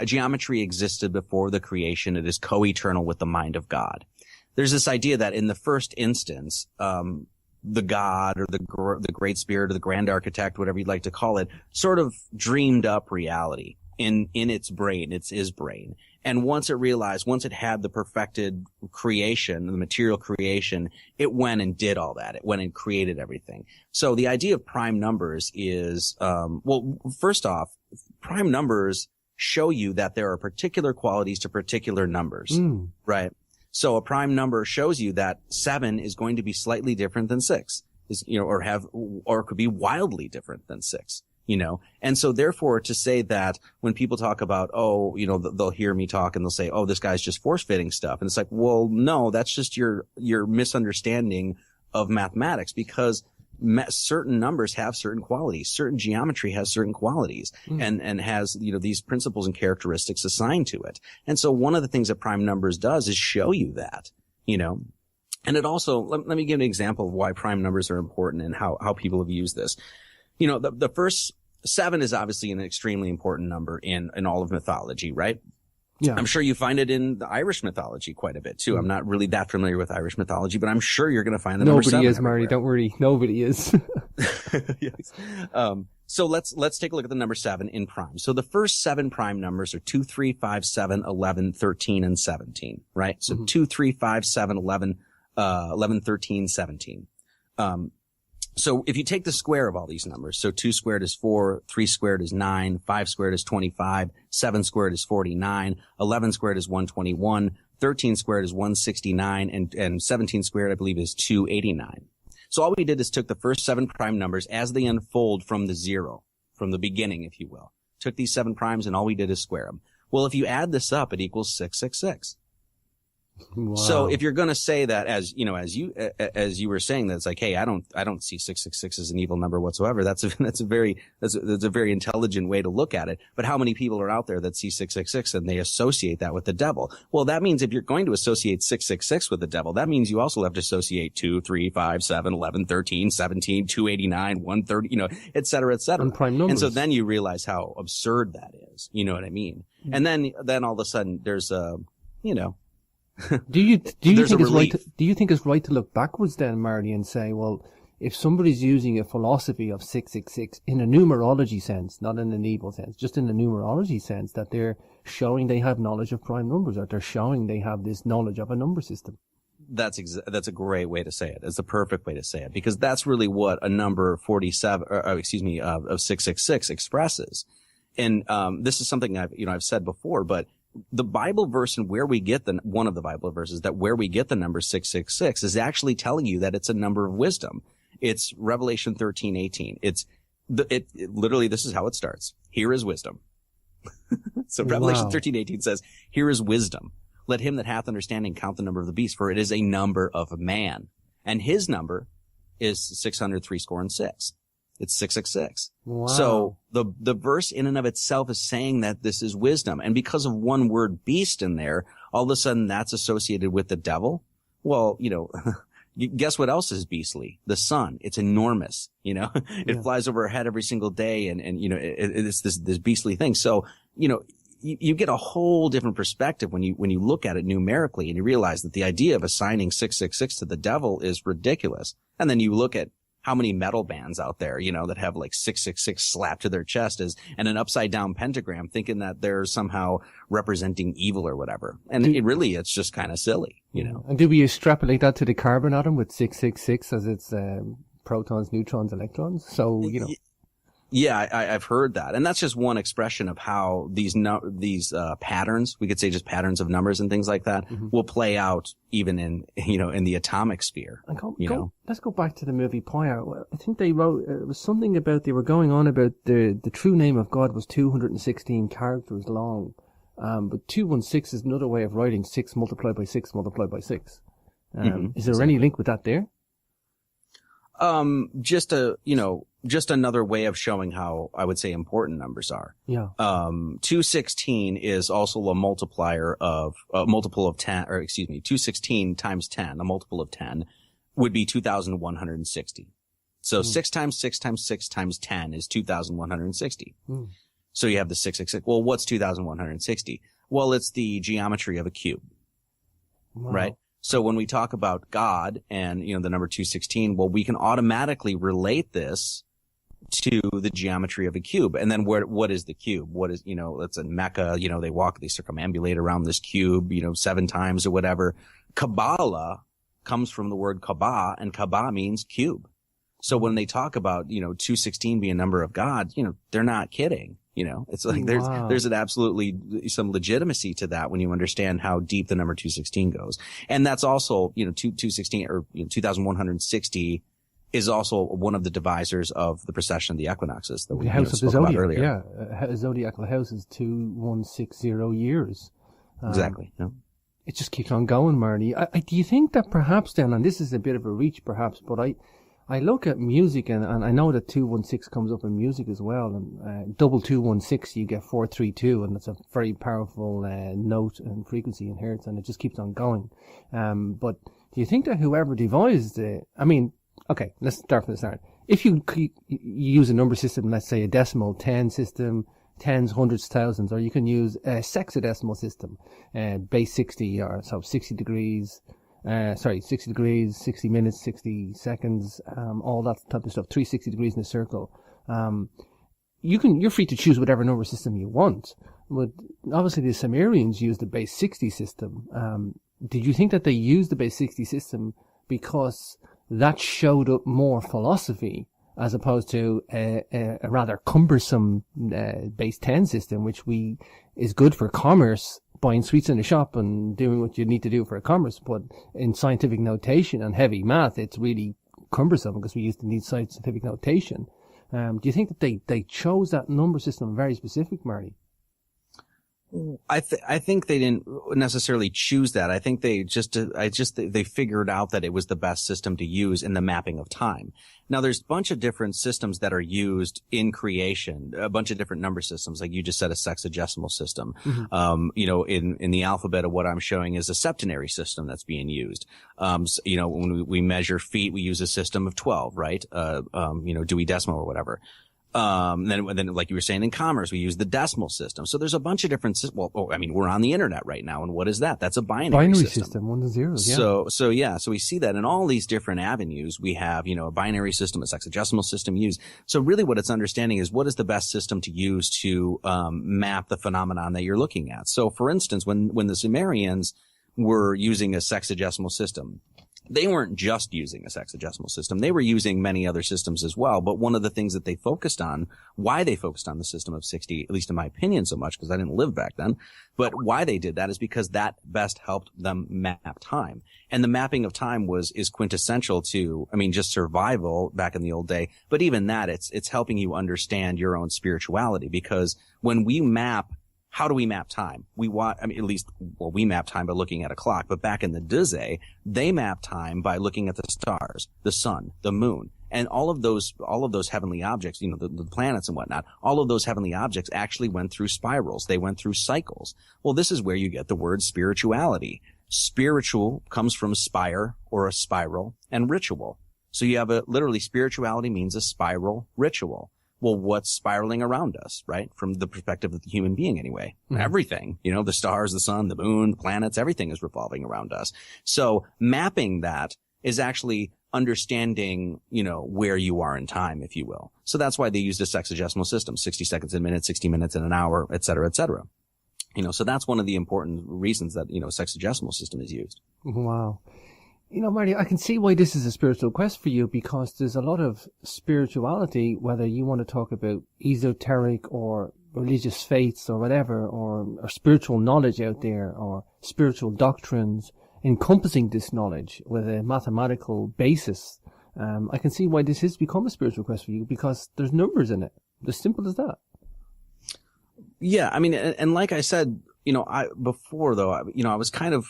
geometry existed before the creation. It is co-eternal with the mind of God. There's this idea that in the first instance, the God or the great spirit or the grand architect, whatever you'd like to call it, sort of dreamed up reality. in its brain. It's his brain. And once it had the perfected creation, the material creation, it went and did all that. It went and created everything. So the idea of prime numbers is, well, first off, prime numbers show you that there are particular qualities to particular numbers, right? So a prime number shows you that 7 is going to be slightly different than 6, or could be wildly different than 6. And so therefore to say that when people talk about, they'll hear me talk and they'll say, oh, this guy's just force fitting stuff. And it's like, well, no, that's just your misunderstanding of mathematics, because certain numbers have certain qualities. Certain geometry has certain qualities and has, these principles and characteristics assigned to it. And so one of the things that prime numbers does is show you that, and it also, let me give an example of why prime numbers are important and how people have used this. The first 7 is obviously an extremely important number in all of mythology, right? Yeah. I'm sure you find it in the Irish mythology quite a bit too. I'm not really that familiar with Irish mythology, but I'm sure you're going to find the number 7 Nobody is, everywhere. Marty. Don't worry. Nobody is. Yes. So let's take a look at the number 7 in prime. So the first 7 prime numbers are 2, 3, 5, 7, 11, 13, and 17, right? So 2, 3, 5, 7, 11, 13, 17. So if you take the square of all these numbers, so 2 squared is 4, 3 squared is 9, 5 squared is 25, 7 squared is 49, 11 squared is 121, 13 squared is 169, and 17 squared, I believe, is 289. So all we did is took the first 7 prime numbers as they unfold from the zero, from the beginning, if you will. Took these 7 primes and all we did is square them. Well, if you add this up, it equals 666. Wow. So if you're going to say that as you were saying that it's like, hey, I don't see 666 as an evil number whatsoever. That's a very intelligent way to look at it. But how many people are out there that see 666 and they associate that with the devil? Well, that means if you're going to associate 666 with the devil, that means you also have to associate 2, 3, 5, 7, 11, 13, 17, 289, 130, et cetera, et cetera. And prime numbers. And so then you realize how absurd that is. You know what I mean? And then all of a sudden there's Do you think it's right to look backwards then, Marty, and say, well, if somebody's using a philosophy of 666 in a numerology sense, not in an evil sense, just in a numerology sense, that they're showing they have knowledge of prime numbers, or they're showing they have this knowledge of a number system? That's a great way to say it. It's the perfect way to say it, because that's really what a number 47, of 666 expresses. And this is something I've said before, but the Bible verse and where we get one of the Bible verses that where we get the number 666 is actually telling you that it's a number of wisdom. It's Revelation 13:18. It literally, this is how it starts. Here is wisdom. So Revelation 13:18 says, here is wisdom. Let him that hath understanding count the number of the beast, for it is a number of man. And his number is 636. It's 666. Wow. So the verse in and of itself is saying that this is wisdom. And because of one word beast in there, all of a sudden that's associated with the devil. Well, guess what else is beastly? The sun. It's enormous. It flies over our head every single day. And it's this beastly thing. So, you get a whole different perspective when you look at it numerically, and you realize that the idea of assigning 666 to the devil is ridiculous. And then you look at how many metal bands out there, that have like 666 slapped to their chest and an upside down pentagram, thinking that they're somehow representing evil or whatever. And it's just kind of silly, And do we extrapolate that to the carbon atom with 666 as its protons, neutrons, electrons? So, Yeah, I've heard that. And that's just one expression of how these patterns, we could say just patterns of numbers and things like that, will play out even in the atomic sphere. Let's go back to the movie Pyre. I think they wrote, it was something about, they were going on about the true name of God was 216 characters long. But 216 is another way of writing 6 multiplied by 6 multiplied by 6. Is there any link with that there? Just another way of showing how I would say important numbers are. Yeah. 216 is also a multiplier of, multiple of 10, 216 times 10, a multiple of 10 would be 2,160. So 6 times 6 times 6 times 10 is 2,160. So you have the 666. Well, what's 2,160? Well, it's the geometry of a cube. Wow. Right? So when we talk about God and, the number 216, well, we can automatically relate this to the geometry of a cube. And then what is the cube? What is, it's a Mecca, they circumambulate around this cube, 7 times or whatever. Kabbalah comes from the word Kaaba, and Kaaba means cube. So when they talk about, 216 being a number of God, they're not kidding. It's like there's an absolutely some legitimacy to that when you understand how deep the number 216 goes. And that's also, 216 or 2160 is also one of the devisors of the precession of the equinoxes that we House of the spoke about Zodiac earlier. Yeah, zodiacal house is 2160 years. Exactly. Yeah. It just keeps on going, Marty. Do you think that perhaps then, and this is a bit of a reach perhaps, but I look at music and I know that 216 comes up in music as well, and double 216 you get 432, and that's a very powerful note and frequency in hertz, and it just keeps on going. But do you think that whoever devised it, okay, let's start from the start. If you use a number system, let's say a decimal 10 system, tens, hundreds, thousands, or you can use a sexadecimal system, base 60, or so 60 degrees, 60 degrees, 60 minutes, 60 seconds, all that type of stuff, 360 degrees in a circle. You're free to choose whatever number system you want. But obviously the Sumerians used the base 60 system. Did you think that they used the base 60 system because that showed up more philosophy as opposed to a rather cumbersome base 10 system, which is good for commerce, buying sweets in the shop and doing what you need to do for commerce, but in scientific notation and heavy math, it's really cumbersome because we used to need scientific notation. Do you think that they chose that number system very specific, Marty? I think they didn't necessarily choose that. I think they they figured out that it was the best system to use in the mapping of time. Now there's a bunch of different systems that are used in creation, a bunch of different number systems. Like you just said, a sexagesimal system. Mm-hmm. In the alphabet of what I'm showing is a septenary system that's being used. When we measure feet, we use a system of 12, right? Dewey Decimal or whatever. Then like you were saying in commerce, we use the decimal system. So there's a bunch of different systems. We're on the internet right now. And what is that? That's a binary system. 1 to 0. Yeah. So we see that in all these different avenues. We have, a binary system, a sexagesimal system used. So really what it's understanding is what is the best system to use to, map the phenomenon that you're looking at. So for instance, when the Sumerians were using a sexagesimal system, they weren't just using a sexagesimal system. They were using many other systems as well. But one of the things that they focused on, why they focused on the system of 60, at least in my opinion so much, because I didn't live back then, but why they did that is because that best helped them map time. And the mapping of time is quintessential to, just survival back in the old day. But even that, it's helping you understand your own spirituality, because when we map, how do we map time? We map time by looking at a clock, but back in the Dizay, they map time by looking at the stars, the sun, the moon, and all of those heavenly objects, the planets and whatnot. All of those heavenly objects actually went through spirals. They went through cycles. Well, this is where you get the word spirituality. Spiritual comes from spire or a spiral, and ritual. So you have literally spirituality means a spiral ritual. Well, what's spiraling around us, right? From the perspective of the human being anyway. Mm-hmm. Everything, the stars, the sun, the moon, planets, everything is revolving around us. So mapping that is actually understanding, where you are in time, if you will. So that's why they used a sexagesimal system, 60 seconds in a minute, 60 minutes in an hour, et cetera, et cetera. So that's one of the important reasons that, sexagesimal system is used. Wow. Marty, I can see why this is a spiritual quest for you, because there's a lot of spirituality, whether you want to talk about esoteric or religious faiths or whatever, or spiritual knowledge out there, or spiritual doctrines encompassing this knowledge with a mathematical basis. I can see why this has become a spiritual quest for you, because there's numbers in it. As simple as that. Yeah, and like I said, I was kind of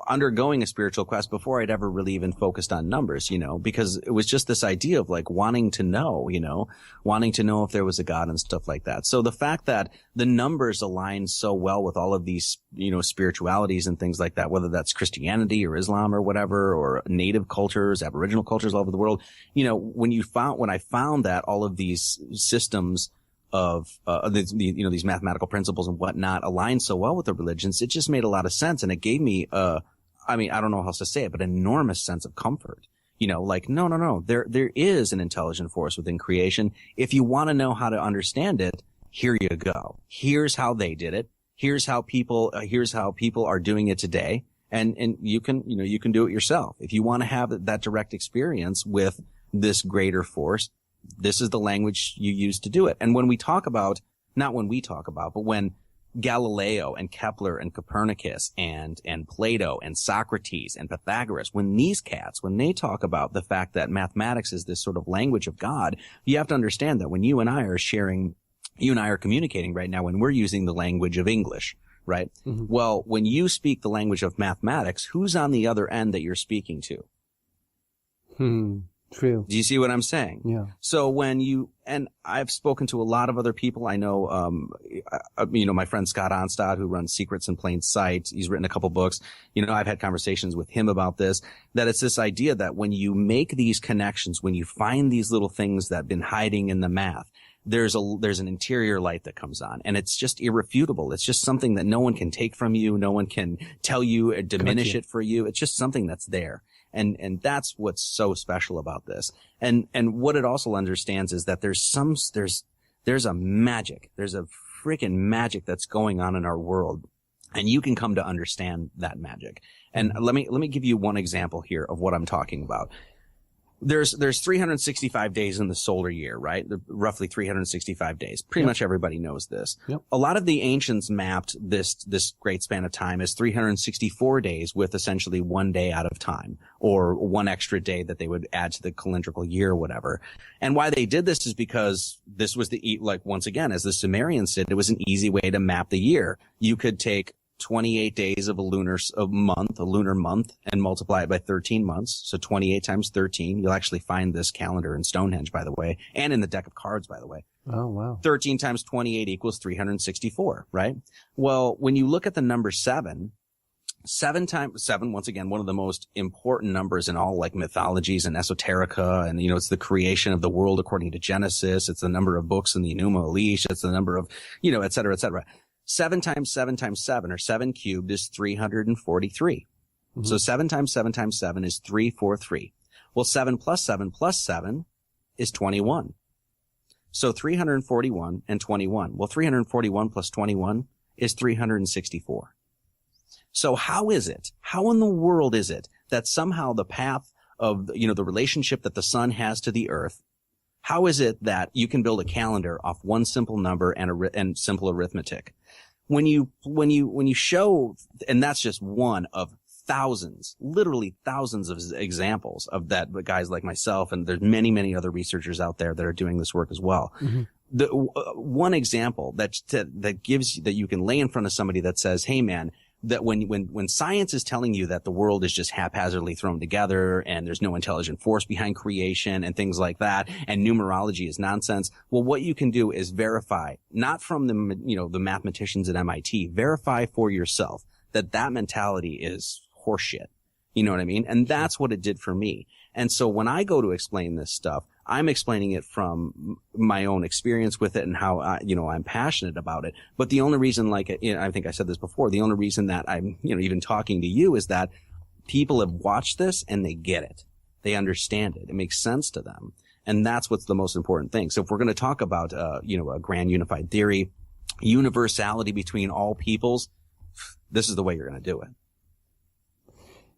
undergoing a spiritual quest before I'd ever really even focused on numbers, because it was just this idea of like wanting to know if there was a God and stuff like that. So the fact that the numbers align so well with all of these, spiritualities and things like that, whether that's Christianity or Islam or whatever, or native cultures, Aboriginal cultures all over the world, when I found that all of these systems of these mathematical principles and whatnot align so well with the religions, it just made a lot of sense, and it gave me I don't know how else to say it, but an enormous sense of comfort. Like, no. There is an intelligent force within creation. If you want to know how to understand it, here you go. Here's how they did it. Here's how people are doing it today. And you can do it yourself. If you want to have that direct experience with this greater force, this is the language you use to do it. And when Galileo and Kepler and Copernicus and Plato and Socrates and Pythagoras, when they talk about the fact that mathematics is this sort of language of God, you have to understand that when you and I are communicating right now, when we're using the language of English, right? Mm-hmm. Well, when you speak the language of mathematics, who's on the other end that you're speaking to? True. Do you see what I'm saying? Yeah. So and I've spoken to a lot of other people. I know, my friend Scott Onstad, who runs Secrets in Plain Sight. He's written a couple books. I've had conversations with him about this, that it's this idea that when you make these connections, when you find these little things that have been hiding in the math, there's an interior light that comes on, and it's just irrefutable. It's just something that no one can take from you. No one can tell you or diminish it for you. It's just something that's there. And that's what's so special about this. And what it also understands is that there's a magic. There's a freaking magic that's going on in our world. And you can come to understand that magic. And let me give you one example here of what I'm talking about. There's 365 days in the solar year, right? Roughly 365 days. Pretty much everybody knows this. Yep. A lot of the ancients mapped this great span of time as 364 days with essentially 1 day out of time, or one extra day that they would add to the calendrical year or whatever. And why they did this is because this was once again, as the Sumerians did, it was an easy way to map the year. You could take 28 days of a lunar month, and multiply it by 13 months. So 28 times 13. You'll actually find this calendar in Stonehenge, by the way, and in the deck of cards, by the way. Oh, wow. 13 times 28 equals 364, right? Well, when you look at the number 7 times 7, once again, one of the most important numbers in all like mythologies and esoterica. And, it's the creation of the world according to Genesis. It's the number of books in the Numerology. It's the number of, et cetera, et cetera. 7 times 7 times 7, or 7 cubed, is 343. Mm-hmm. So 7 times 7 times 7 is 343. Well, 7 plus 7 plus 7 is 21. So 341 and 21. Well, 341 plus 21 is 364. So how in the world is it that somehow the path of, the relationship that the sun has to the earth, how is it that you can build a calendar off one simple number and simple arithmetic? When you show, and that's just one of thousands, literally thousands of examples of that, but guys like myself, and there's many, many other researchers out there that are doing this work as well. Mm-hmm. The one example that you can lay in front of somebody that says, hey man, that when science is telling you that the world is just haphazardly thrown together and there's no intelligent force behind creation and things like that, and numerology is nonsense, well, what you can do is verify, not from the mathematicians at MIT, verify for yourself that mentality is horseshit. You know what I mean? And that's what it did for me. And so when I go to explain this stuff, I'm explaining it from my own experience with it and how I'm passionate about it. But the only reason, I think I said this before, the only reason that I'm, even talking to you is that people have watched this and they get it. They understand it. It makes sense to them. And that's what's the most important thing. So if we're going to talk about, a grand unified theory, universality between all peoples, this is the way you're going to do it.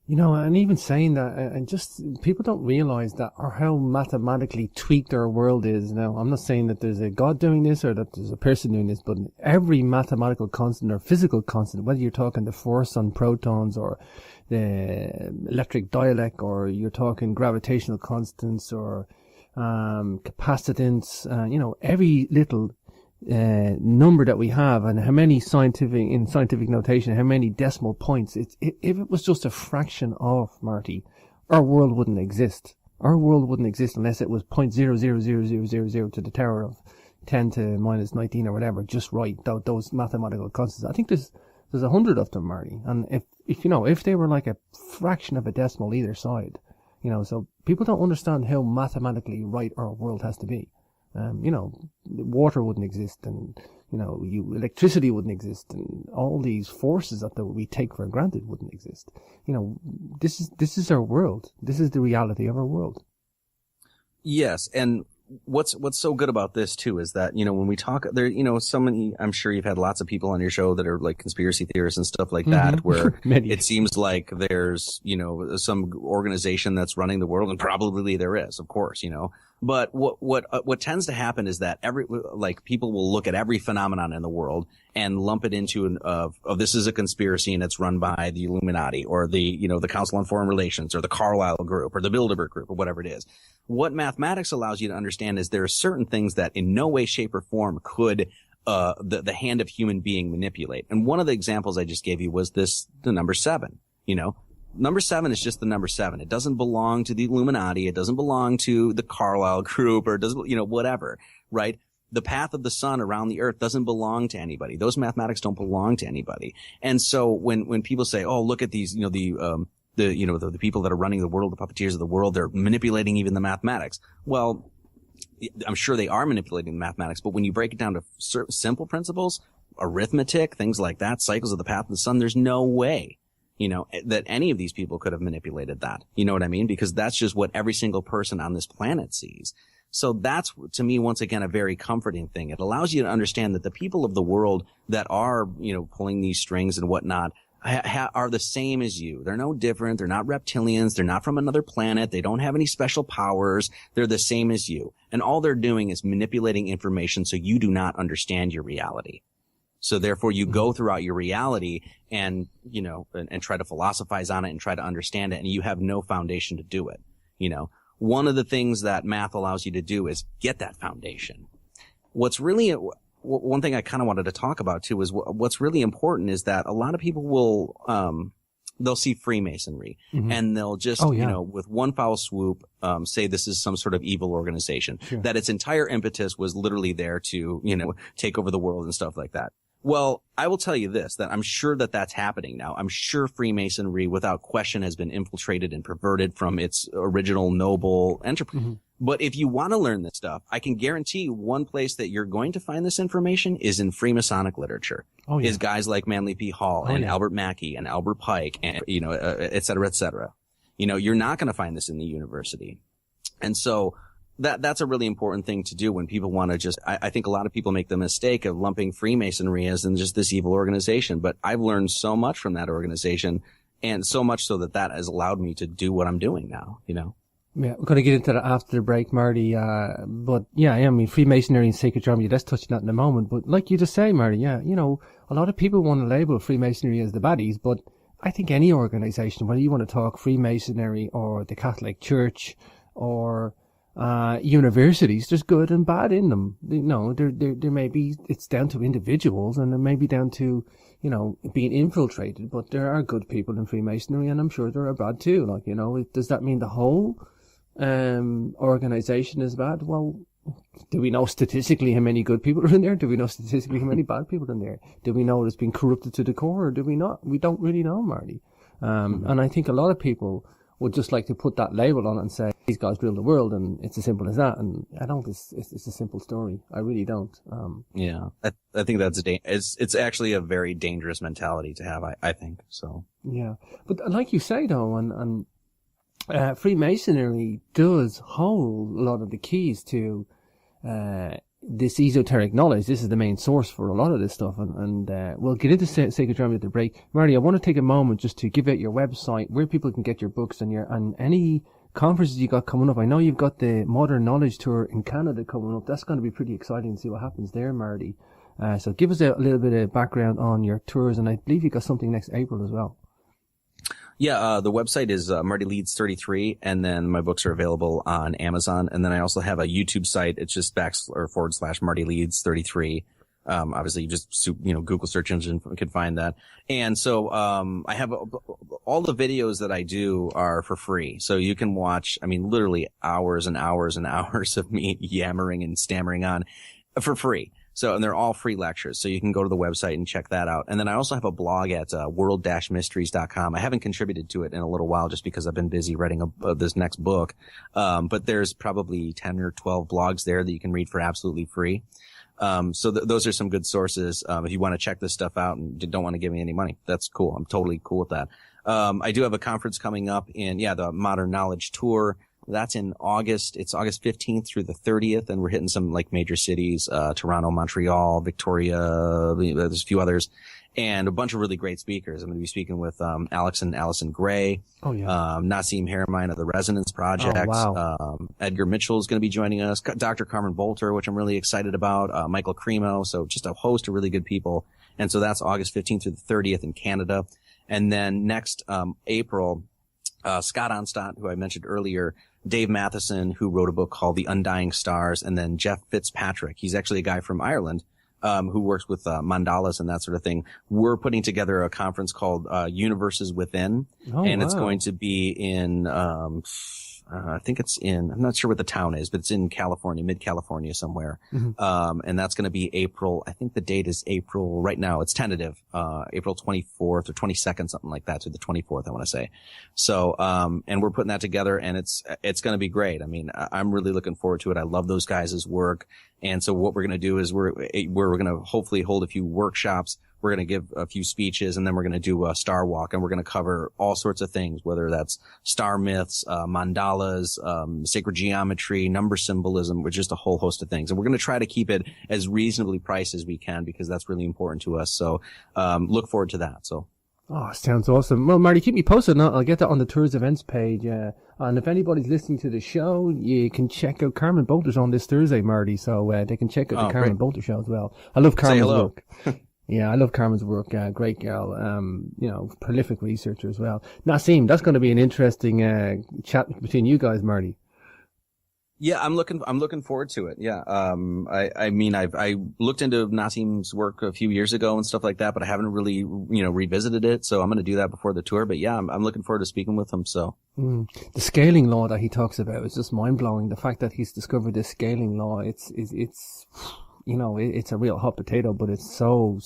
And even saying that, and just people don't realize that, or how mathematically tweaked our world is. Now, I'm not saying that there's a God doing this or that there's a person doing this, but every mathematical constant or physical constant, whether you're talking the force on protons or the electric dialect, or you're talking gravitational constants or capacitance, every little number that we have, and how many scientific notation, how many decimal points, if it was just a fraction off, Marty, our world wouldn't exist. Our world wouldn't exist unless it was 0.000000 to the power of 10 to minus 19 or whatever, just right, those mathematical constants. I think there's 100 of them, Marty. And if they were like a fraction of a decimal either side, so people don't understand how mathematically right our world has to be. Water wouldn't exist, and electricity wouldn't exist, and all these forces that we take for granted wouldn't exist. This is our world. This is the reality of our world. Yes, and what's so good about this too is that when we talk there, so many. I'm sure you've had lots of people on your show that are like conspiracy theorists and stuff like that, where it seems like there's some organization that's running the world, and probably there is, of course, But what tends to happen is that people will look at every phenomenon in the world and lump it into this is a conspiracy and it's run by the Illuminati or the Council on Foreign Relations or the Carlyle Group or the Bilderberg Group or whatever it is. What mathematics allows you to understand is there are certain things that in no way, shape, or form could the hand of human being manipulate. And one of the examples I just gave you was the number 7. Number 7 is just the number 7. It doesn't belong to the Illuminati. It doesn't belong to the Carlyle Group or doesn't, whatever, right? The path of the sun around the earth doesn't belong to anybody. Those mathematics don't belong to anybody. And so when people say, oh, look at these, the people that are running the world, the puppeteers of the world, they're manipulating even the mathematics. Well, I'm sure they are manipulating the mathematics, but when you break it down to simple principles, arithmetic, things like that, cycles of the path of the sun, there's no way that any of these people could have manipulated that. You know what I mean? Because that's just what every single person on this planet sees. So that's, to me, once again, a very comforting thing. It allows you to understand that the people of the world that are, pulling these strings and whatnot are the same as you. They're no different. They're not reptilians. They're not from another planet. They don't have any special powers. They're the same as you. And all they're doing is manipulating information so you do not understand your reality. So therefore you go throughout your reality and, and try to philosophize on it and try to understand it, and you have no foundation to do it. One of the things that math allows you to do is get that foundation. What's really, one thing I kind of wanted to talk about too is what's really important is that a lot of people will, they'll see Freemasonry and they'll just, with one foul swoop, say this is some sort of evil organization, that its entire impetus was literally there to, take over the world and stuff like that. Well, I will tell you this, that I'm sure that that's happening now. I'm sure Freemasonry, without question, has been infiltrated and perverted from its original noble enterprise. But if you want to learn this stuff, I can guarantee you one place that you're going to find this information is in Freemasonic literature. Is guys like Manly P. Hall and Albert Mackey and Albert Pike and, et cetera, et cetera. You're not going to find this in the university. And so that's a really important thing to do when people want to just, I think a lot of people make the mistake of lumping Freemasonry as in just this evil organization, but I've learned so much from that organization, and so much so that has allowed me to do what I'm doing now, Yeah, we're going to get into that after the break, Marty. But yeah, I mean, Freemasonry and Sacred Germany, let's touch on that in a moment. But like you just say, Marty, a lot of people want to label Freemasonry as the baddies, but I think any organization, whether you want to talk Freemasonry or the Catholic Church or universities, there's good and bad in them. There may be, it's down to individuals, and it may be down to, being infiltrated, but there are good people in Freemasonry, and I'm sure there are bad too. Does that mean the whole organization is bad? Well, do we know statistically how many good people are in there? Do we know statistically how many bad people are in there? Do we know it's been corrupted to the core, or do we not? We don't really know, Marty. And I think a lot of people would just like to put that label on it and say, these guys rule the world, and it's as simple as that. And I don't, it's a simple story. I really don't. I think that's it's actually a very dangerous mentality to have, I think, so. Yeah. But like you say though, and Freemasonry does hold a lot of the keys to, this esoteric knowledge. This is the main source for a lot of this stuff, and we'll get into Sacred Germany at the break. Marty, I want to take a moment just to give out your website, where people can get your books and any conferences you got coming up. I know you've got the Modern Knowledge Tour in Canada coming up. That's going to be pretty exciting to see what happens there, Marty. So give us a little bit of background on your tours, and I believe you got something next April as well. Yeah, the website is Marty Leeds 33, and then my books are available on Amazon. And then I also have a YouTube site. It's just / Marty Leeds 33. Obviously, you just Google search engine can find that. And so I have all the videos that I do are for free, so you can watch. I mean, literally hours and hours and hours of me yammering and stammering on for free. So, and they're all free lectures. So you can go to the website and check that out. And then I also have a blog at world-mysteries.com. I haven't contributed to it in a little while just because I've been busy writing this next book. But there's probably 10 or 12 blogs there that you can read for absolutely free. So those are some good sources. If you want to check this stuff out and don't want to give me any money, that's cool. I'm totally cool with that. I do have a conference coming up the Modern Knowledge Tour. That's in August. It's August 15th through the 30th, and we're hitting some like major cities, Toronto, Montreal, Victoria, there's a few others, and a bunch of really great speakers. I'm going to be speaking with, Alex and Allison Gray. Oh, yeah. Nassim Haramein of the Resonance Project. Oh, wow. Edgar Mitchell is going to be joining us. Dr. Carmen Bolter, which I'm really excited about. Michael Cremo. So just a host of really good people. And so that's August 15th through the 30th in Canada. And then next, April, Scott Onstott, who I mentioned earlier, Dave Matheson, who wrote a book called The Undying Stars, and then Jeff Fitzpatrick. He's actually a guy from Ireland, who works with, mandalas and that sort of thing. We're putting together a conference called, Universes Within. And it's going to be in, I think it's I'm not sure what the town is, but it's in California, mid-California somewhere. Mm-hmm. And that's going to be April. I think the date is April. Right now it's tentative, April 24th or 22nd, something like that, to the 24th, I want to say. So, and we're putting that together, and it's going to be great. I mean, I'm really looking forward to it. I love those guys' work. And so what we're going to do is we're going to hopefully hold a few workshops. We're going to give a few speeches, and then we're going to do a star walk, and we're going to cover all sorts of things, whether that's star myths, mandalas, sacred geometry, number symbolism, or just a whole host of things. And we're going to try to keep it as reasonably priced as we can, because that's really important to us. So, look forward to that. So. Oh, sounds awesome. Well, Marty, keep me posted. I'll get that on the tours events page. And if anybody's listening to the show, you can check out Carmen Bolter's on this Thursday, Marty. So, they can check out the Carmen Bolter show as well. I love Carmen's work. Yeah, I love Carmen's work. Great girl. Prolific researcher as well. Nassim, that's going to be an interesting, chat between you guys, Marty. Yeah, I'm looking forward to it. Yeah. I looked into Nassim's work a few years ago and stuff like that, but I haven't really, revisited it. So I'm going to do that before the tour. But yeah, I'm looking forward to speaking with him. So. The scaling law that he talks about is just mind blowing. The fact that he's discovered this scaling law, it's a real hot potato, but it's so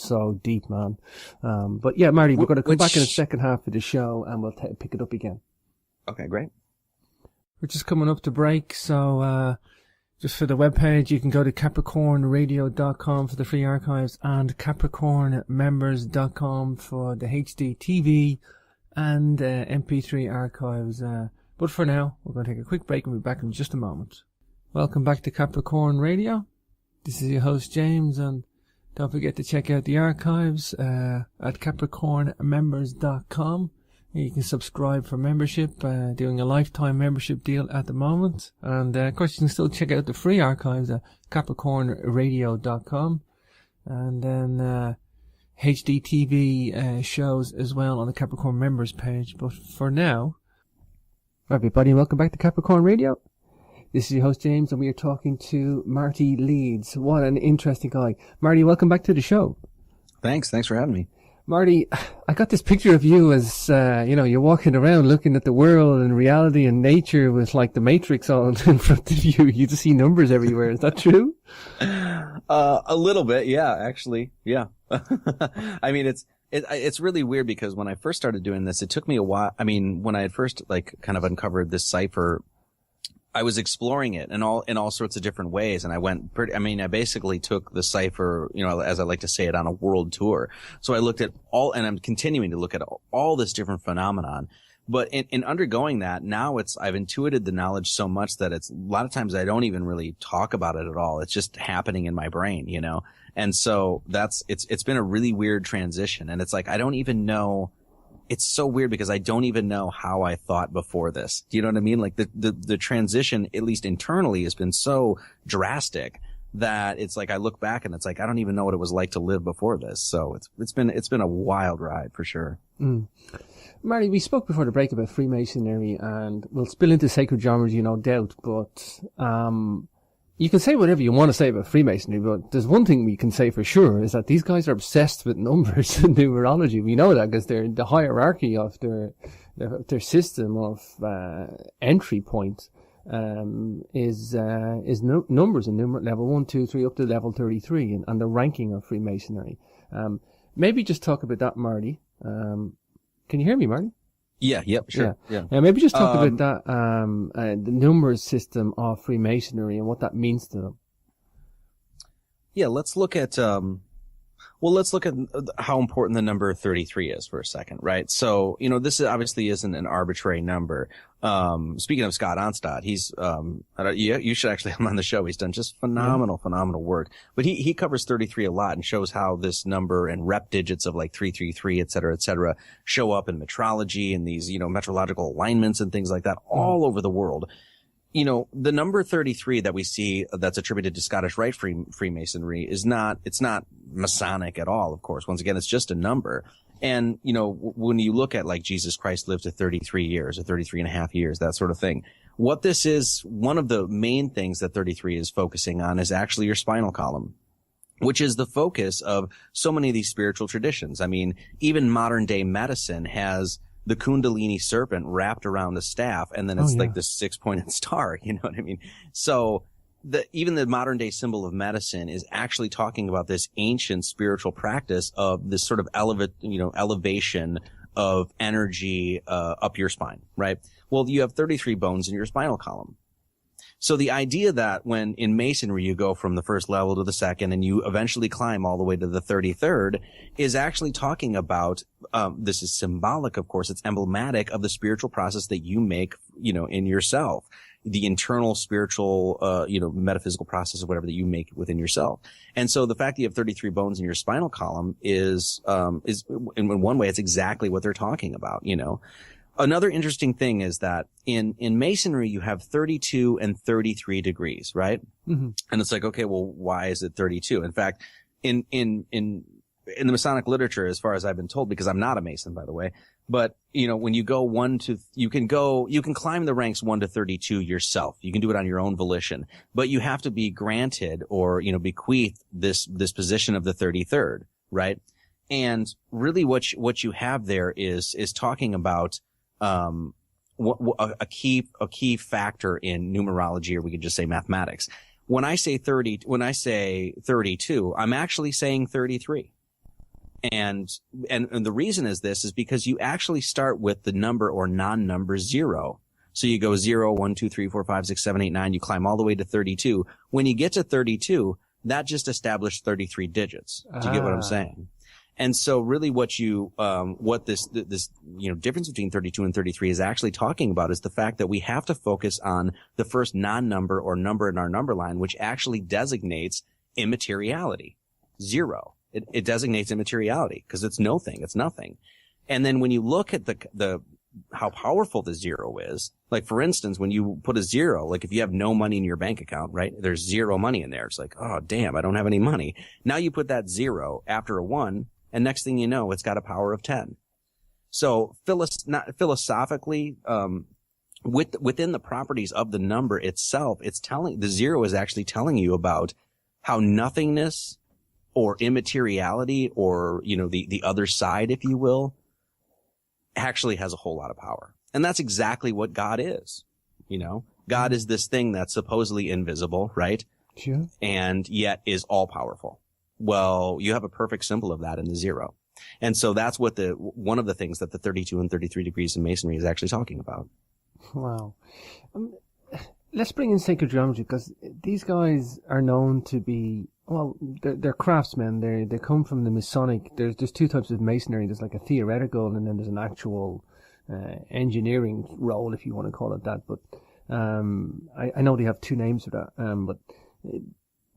deep, man. But yeah, Marty, we're going to come back in the second half of the show, and we'll pick it up again. Okay, great. We're just coming up to break, so just for the webpage, you can go to capricornradio.com for the free archives, and capricornmembers.com for the HD TV and MP3 archives. But for now, we're going to take a quick break and we'll be back in just a moment. Welcome back to Capricorn Radio. This is your host, James, and don't forget to check out the archives at capricornmembers.com. You can subscribe for membership, doing a lifetime membership deal at the moment. And, of course, you can still check out the free archives at capricornradio.com. And then HDTV shows as well on the Capricorn members page. But for now, everybody, welcome back to Capricorn Radio. This is your host, James, and we are talking to Marty Leeds. What an interesting guy. Marty, welcome back to the show. Thanks for having me. Marty, I got this picture of you as, you're walking around looking at the world and reality and nature with like the Matrix all in front of you. You just see numbers everywhere. Is that true? A little bit. Yeah, actually. Yeah. I mean, it's really weird because when I first started doing this, it took me a while. I mean, when I had first kind of uncovered this cipher, I was exploring it in all sorts of different ways. And I basically took the cipher, as I like to say it, on a world tour. So I looked at and I'm continuing to look at all this different phenomenon. But in undergoing that, now I've intuited the knowledge so much that a lot of times I don't even really talk about it at all. It's just happening in my brain, And so it's been a really weird transition. And it's like, I don't even know. It's so weird because I don't even know how I thought before this. Do you know what I mean? Like the transition, at least internally, has been so drastic that it's like I look back and it's like I don't even know what it was like to live before this. So it's been a wild ride for sure. Marty, we spoke before the break about Freemasonry, and we'll spill into sacred geometry, no doubt. But you can say whatever you want to say about Freemasonry, but there's one thing we can say for sure is that these guys are obsessed with numbers and numerology. We know that because they're the hierarchy of their system of entry point. numbers in level 1, 2, 3 up to level 33 and the ranking of Freemasonry. Maybe just talk about that, Marty. Can you hear me, Marty? Yeah, yep, sure. Yeah. Maybe just talk about that, the numbers system of Freemasonry and what that means to them. Yeah, let's look at how important the number 33 is for a second, right? So, this obviously isn't an arbitrary number. Speaking of Scott Onstad, he's, you should actually have him on the show. He's done just phenomenal work. But he covers 33 a lot and shows how this number and rep digits of like 333, et cetera, show up in metrology and these, metrological alignments and things like that all over the world. The number 33 that we see that's attributed to Scottish Rite Freemasonry it's not Masonic at all, of course. Once again, it's just a number. And, when you look at like Jesus Christ lived to 33 years or 33 and a half years, that sort of thing. What this is, one of the main things that 33 is focusing on is actually your spinal column, which is the focus of so many of these spiritual traditions. I mean, even modern day medicine has the Kundalini serpent wrapped around a staff, and then it's like this 6-pointed star. You know what I mean? So even the modern day symbol of medicine is actually talking about this ancient spiritual practice of this sort of elevation of energy up your spine, right? Well, you have 33 bones in your spinal column. So the idea that when in Masonry you go from the first level to the second and you eventually climb all the way to the 33rd is actually talking about, this is symbolic, of course, it's emblematic of the spiritual process that you make, in yourself, the internal spiritual, metaphysical process or whatever that you make within yourself. And so the fact that you have 33 bones in your spinal column is in one way, it's exactly what they're talking about, Another interesting thing is that in Masonry, you have 32 and 33 degrees, right? Mm-hmm. And it's like, okay, well, why is it 32? In fact, in the Masonic literature, as far as I've been told, because I'm not a Mason, by the way, but, when you go you can climb the ranks 1 to 32 yourself. You can do it on your own volition, but you have to be granted or, bequeathed this position of the 33rd, right? And really what you have there is talking about, a key factor in numerology, or we could just say mathematics. When I say 32, I'm actually saying 33. And the reason is because you actually start with the number or non-number 0. So you go 0, 1, 2, 3, 4, 5, 6, 7, 8, 9, you climb all the way to 32. When you get to 32, that just established 33 digits. Do you get what I'm saying? And so really what this difference between 32 and 33 is actually talking about is the fact that we have to focus on the first non-number or number in our number line, which actually designates immateriality. 0. It designates immateriality because it's no thing. It's nothing. And then when you look at how powerful the 0 is, like for instance, when you put a 0, like if you have no money in your bank account, right? There's 0 money in there. It's like, oh damn, I don't have any money. Now you put that 0 after a 1. And next thing you know, it's got a power of 10. So philosophically, within the properties of the number itself, the 0 is actually telling you about how nothingness or immateriality or, the other side, if you will, actually has a whole lot of power. And that's exactly what God is. God is this thing that's supposedly invisible, right? Sure. And yet is all powerful. Well, you have a perfect symbol of that in the 0. And so that's what one of the things that the 32 and 33 degrees in Masonry is actually talking about. Wow. Let's bring in sacred geometry because these guys are known to be, they're craftsmen. They come from the Masonic. There's 2 types of Masonry. There's like a theoretical and then there's an actual engineering role, if you want to call it that. But I know they have 2 names for that. But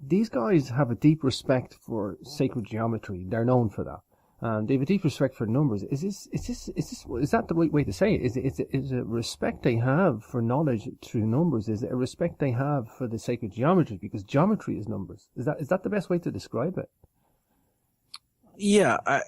these guys have a deep respect for sacred geometry. They're known for that. They have a deep respect for numbers. Is that the right way to say it? Is it respect they have for knowledge through numbers? Is it a respect they have for the sacred geometry? Because geometry is numbers. Is that the best way to describe it? Yeah, I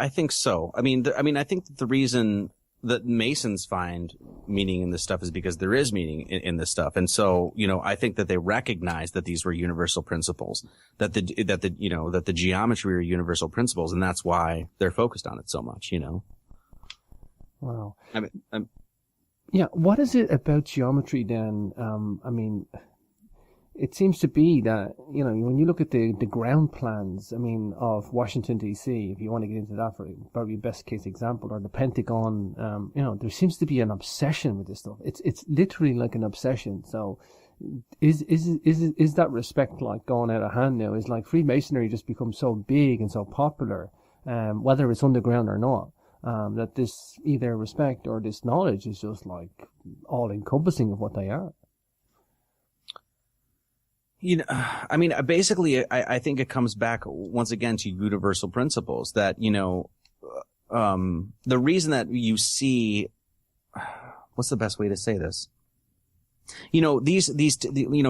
think so. I mean, I think that the reason that Masons find meaning in this stuff is because there is meaning in this stuff. And so, I think that they recognize that these were universal principles, that the geometry are universal principles. And that's why they're focused on it so much, Wow. Yeah, what is it about geometry then? I mean, it seems to be that, when you look at the ground plans, I mean, of Washington, D.C., if you want to get into that for probably best case example, or the Pentagon, there seems to be an obsession with this stuff. It's literally like an obsession. So is that respect like going out of hand now? Is like Freemasonry just become so big and so popular, whether it's underground or not, that this either respect or this knowledge is just like all encompassing of what they are? I mean, basically, I think it comes back once again to universal principles that, the reason that you see, what's the best way to say this? These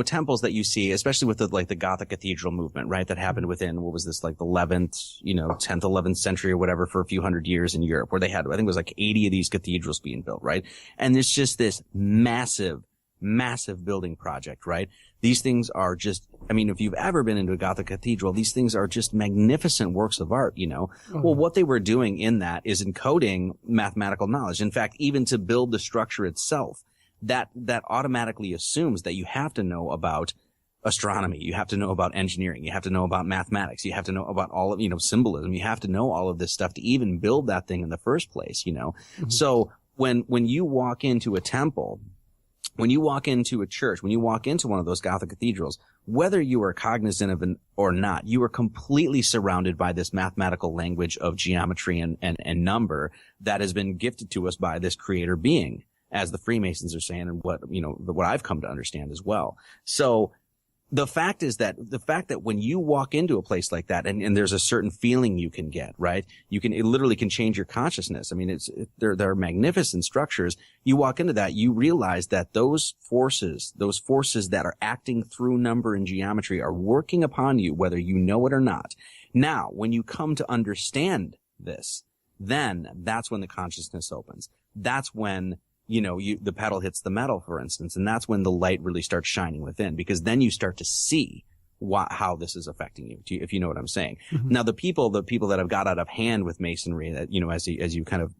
temples that you see, especially with the Gothic cathedral movement, right? That happened within, what was this, like the 10th, 11th century or whatever, for a few hundred years in Europe, where they had, I think it was like 80 of these cathedrals being built, right? And there's just this massive building project, right? These things are just, I mean, if you've ever been into a Gothic cathedral, these things are just magnificent works of art, Mm-hmm. Well, what they were doing in that is encoding mathematical knowledge. In fact, even to build the structure itself, that automatically assumes that you have to know about astronomy, you have to know about engineering, you have to know about mathematics, you have to know about all of, symbolism, you have to know all of this stuff to even build that thing in the first place, Mm-hmm. So when you walk into a temple, when you walk into a church, when you walk into one of those Gothic cathedrals, whether you are cognizant of it or not, you are completely surrounded by this mathematical language of geometry and number that has been gifted to us by this creator being, as the Freemasons are saying, and what I've come to understand as well. So the fact that when you walk into a place like that, and there's a certain feeling you can get, right? It literally can change your consciousness. I mean, they're magnificent structures. You walk into that, you realize that those forces that are acting through number and geometry are working upon you, whether you know it or not. Now, when you come to understand this, then that's when the consciousness opens. That's when the pedal hits the metal, for instance, and that's when the light really starts shining within, because then you start to see how this is affecting you, if you know what I'm saying. Mm-hmm. Now, the people that have got out of hand with masonry, that, as you kind of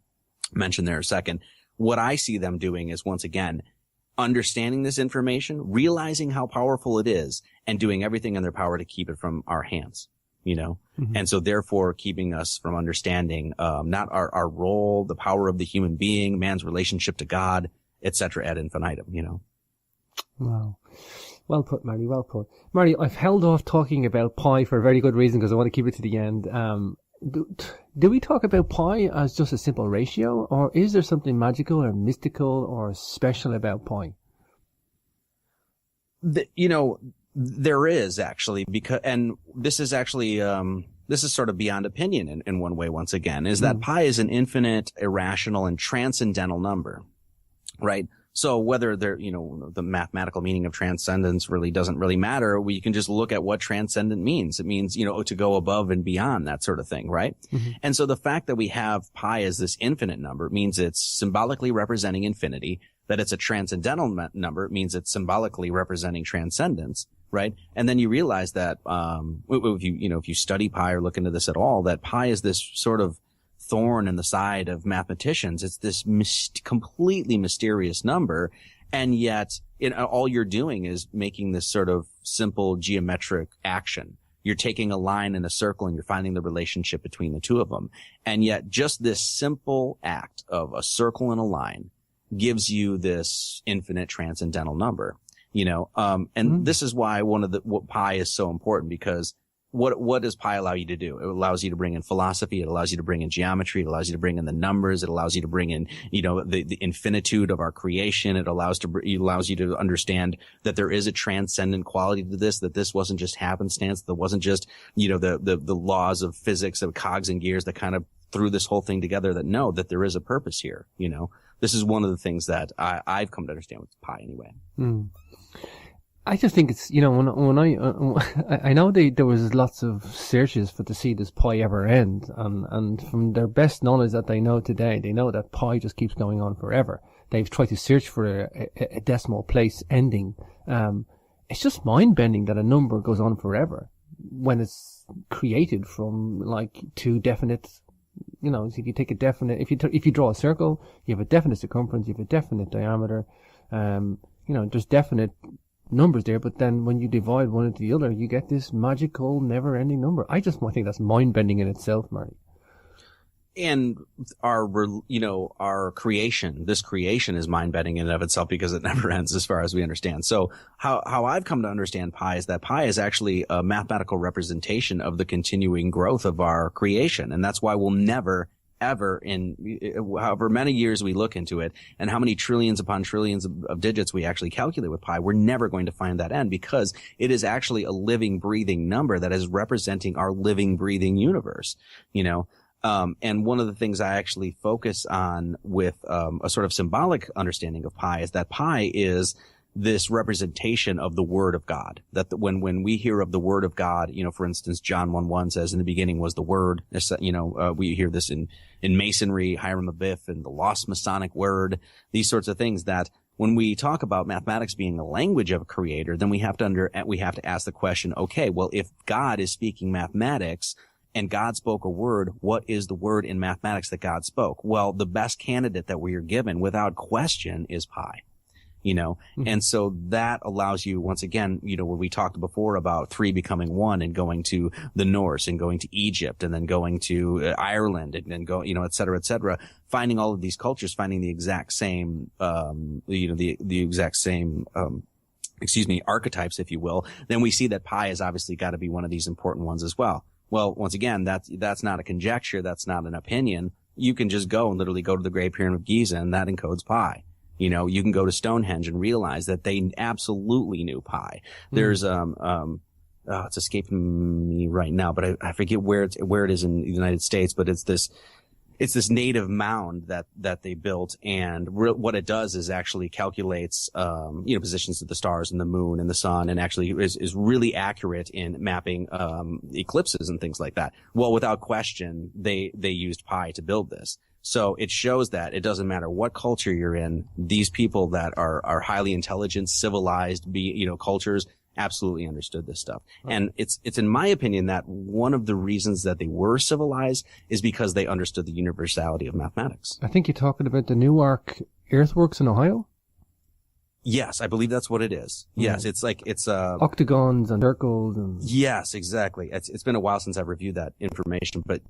mentioned there a second, what I see them doing is, once again, understanding this information, realizing how powerful it is, and doing everything in their power to keep it from our hands. Mm-hmm. And so therefore keeping us from understanding, not our role, the power of the human being, man's relationship to God, etc. ad infinitum, Wow. Well put, Marty, well put. Marty, I've held off talking about pi for a very good reason, because I want to keep it to the end. Do we talk about pi as just a simple ratio, or is there something magical or mystical or special about pi? There is actually, and this is actually, this is sort of beyond opinion in one way, once again, is that pi is an infinite, irrational, and transcendental number, right? So whether the mathematical meaning of transcendence really doesn't really matter. We can just look at what transcendent means. It means, to go above and beyond, that sort of thing, right? Mm-hmm. And so the fact that we have pi as this infinite number means it's symbolically representing infinity, that it's a transcendental number means it's symbolically representing transcendence, right? And then you realize that, if you study pi or look into this at all, that pi is this sort of thorn in the side of mathematicians. It's this completely mysterious number. And yet all you're doing is making this sort of simple geometric action. You're taking a line and a circle and you're finding the relationship between the two of them. And yet just this simple act of a circle and a line gives you this infinite transcendental number, and this is why what pi is so important, because what does pi allow you to do? It allows you to bring in philosophy. It allows you to bring in geometry. It allows you to bring in the numbers. It allows you to bring in, the infinitude of our creation. It allows you to understand that there is a transcendent quality to this, that this wasn't just happenstance. That wasn't just, the laws of physics of cogs and gears that kind of threw this whole thing together, that there is a purpose here, This is one of the things that I've come to understand with pi anyway. Mm. I just think it's, when I know there was lots of searches to see does pi ever end, and from their best knowledge that they know today, they know that pi just keeps going on forever. They've tried to search for a decimal place ending. It's just mind-bending that a number goes on forever when it's created from like two definite you know, if you take a definite, if you draw a circle, you have a definite circumference, you have a definite diameter, you know, there's definite numbers there, but then when you divide one into the other, you get this magical, never-ending number. I think that's mind-bending in itself, Marty. And our creation, this creation is mind-bending in and of itself because it never ends as far as we understand. So how I've come to understand pi is that pi is actually a mathematical representation of the continuing growth of our creation. And that's why we'll never, ever, in however many years we look into it and how many trillions upon trillions of digits we actually calculate with pi, we're never going to find that end because it is actually a living, breathing number that is representing our living, breathing universe, you know. And one of the things I actually focus on with a sort of symbolic understanding of pi is that pi is this representation of the Word of God. That when we hear of the Word of God, you know, for instance, John 1:1 says, "In the beginning was the Word." You know, we hear this in Masonry, Hiram Abiff, and the Lost Masonic Word. These sorts of things that when we talk about mathematics being a language of a creator, then we have to ask the question, okay, well, if God is speaking mathematics, and God spoke a word, what is the word in mathematics that God spoke? Well, the best candidate that we are given without question is pi, you know? Mm-hmm. And so that allows you, once again, you know, when we talked before about 3 becoming 1 and going to the Norse and going to Egypt and then going to Ireland and then go, you know, et cetera, finding all of these cultures, finding the exact same, the exact same, archetypes, if you will, then we see that pi has obviously got to be one of these important ones as well. Well, once again, that's not a conjecture. That's not an opinion. You can just go and literally go to the Great Pyramid of Giza and that encodes pi. You know, you can go to Stonehenge and realize that they absolutely knew pi. There's, it's escaping me right now, but I forget where it is in the United States, but it's this native mound that they built, and what it does is actually calculates, positions of the stars and the moon and the sun, and actually is really accurate in mapping, eclipses and things like that. Well, without question, they used pi to build this. So it shows that it doesn't matter what culture you're in, these people that are highly intelligent, civilized, cultures, absolutely understood this stuff. Right. And it's in my opinion that one of the reasons that they were civilized is because they understood the universality of mathematics. I think you're talking about the Newark earthworks in Ohio? Yes, I believe that's what it is. Yes, it's octagons and circles and yes, exactly. It's been a while since I've reviewed that information, but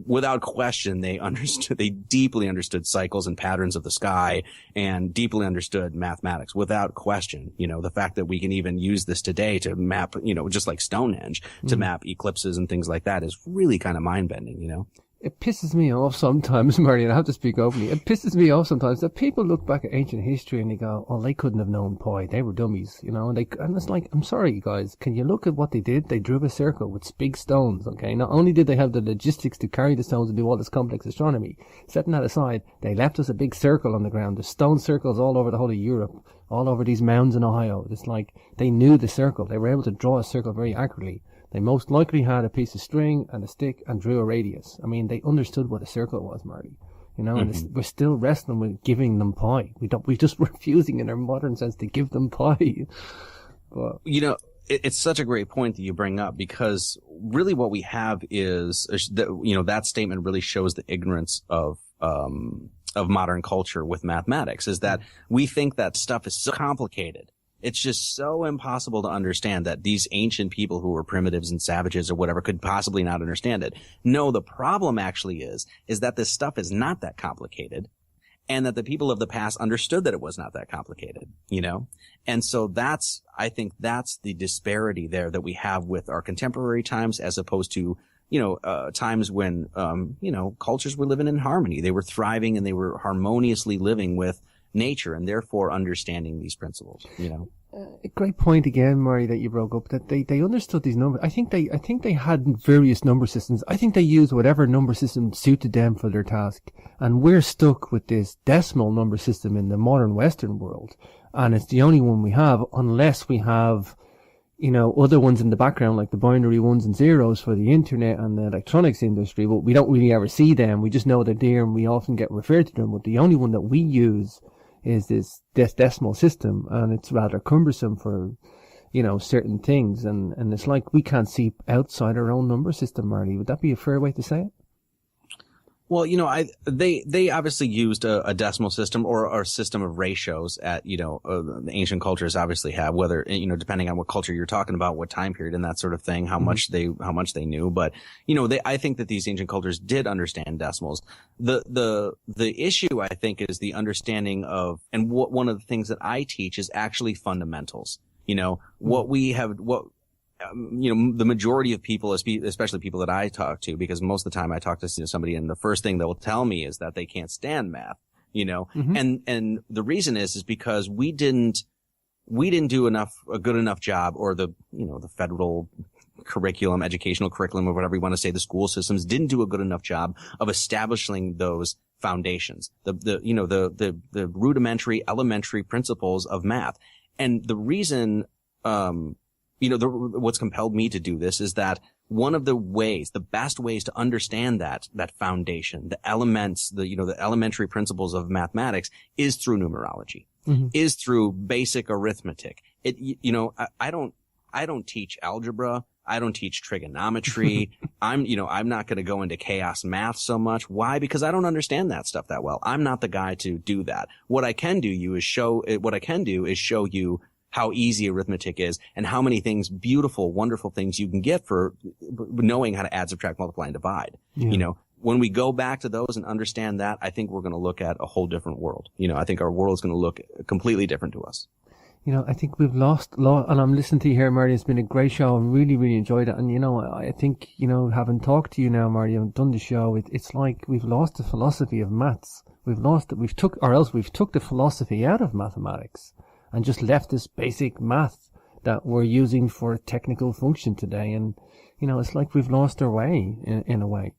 without question they deeply understood cycles and patterns of the sky and deeply understood mathematics without question. You know, the fact that we can even use this today to map, just like Stonehenge, to map eclipses and things like that is really kind of mind-bending, you know. It pisses me off sometimes, Marty, and I have to speak openly. It pisses me off sometimes that people look back at ancient history and they go, "Oh, they couldn't have known pi. They were dummies," and it's like, I'm sorry, guys. Can you look at what they did? They drew a circle with big stones. Okay, not only did they have the logistics to carry the stones and do all this complex astronomy, setting that aside, they left us a big circle on the ground. There's stone circles all over the whole of Europe, all over these mounds in Ohio. It's like they knew the circle. They were able to draw a circle very accurately. They most likely had a piece of string and a stick and drew a radius. I mean, they understood what a circle was, Marty. And we're still wrestling with giving them pi. We're just refusing in our modern sense to give them pi. But it's such a great point that you bring up, because really what we have is that statement really shows the ignorance of modern culture with mathematics, is that we think that stuff is so complicated. It's just so impossible to understand that these ancient people who were primitives and savages or whatever could possibly not understand it. No, the problem actually is that this stuff is not that complicated, and that the people of the past understood that it was not that complicated, And so I think that's the disparity there that we have with our contemporary times, as opposed to, times when, cultures were living in harmony. They were thriving and they were harmoniously living with nature, and therefore understanding these principles, A great point again, Marty, that you broke up, that they understood these numbers. I think they had various number systems. I think they used whatever number system suited them for their task. And we're stuck with this decimal number system in the modern Western world. And it's the only one we have, unless we have, other ones in the background, like the binary ones and zeros for the internet and the electronics industry. But we don't really ever see them. We just know they're there and we often get referred to them. But the only one that we use is this decimal system, and it's rather cumbersome for, certain things, and it's like we can't see outside our own number system, Marty. Would that be a fair way to say it? Well, they obviously used a decimal system or a system of ratios at, the ancient cultures obviously have, whether, depending on what culture you're talking about, what time period and that sort of thing, how much they knew. But, I think that these ancient cultures did understand decimals. The issue, I think, is the understanding of, and one of the things that I teach is actually fundamentals. The majority of people, especially people that I talk to, because most of the time I talk to somebody and the first thing they'll tell me is that they can't stand math, and the reason is because we didn't do a good enough job, or the federal curriculum, educational curriculum, or whatever you want to say, the school systems didn't do a good enough job of establishing those foundations, the rudimentary, elementary principles of math. And the reason, what's compelled me to do this is that one of the best ways to understand that foundation, the elements, the elementary principles of mathematics is through numerology, is through basic arithmetic. I don't teach algebra. I don't teach trigonometry. I'm not going to go into chaos math so much. Why? Because I don't understand that stuff that well. I'm not the guy to do that. What I can do is show you how easy arithmetic is and how many things, beautiful, wonderful things you can get for knowing how to add, subtract, multiply, and divide. Yeah. When we go back to those and understand that, I think we're going to look at a whole different world. I think our world is going to look completely different to us. I think we've lost a lot, and I'm listening to you here, Marty. It's been a great show. I really, really enjoyed it. And, I think, having talked to you now, Marty, and done the show, it's like we've lost the philosophy of maths. We've lost it. We've took the philosophy out of mathematics and just left this basic math that we're using for a technical function today. And, it's like we've lost our way in a way.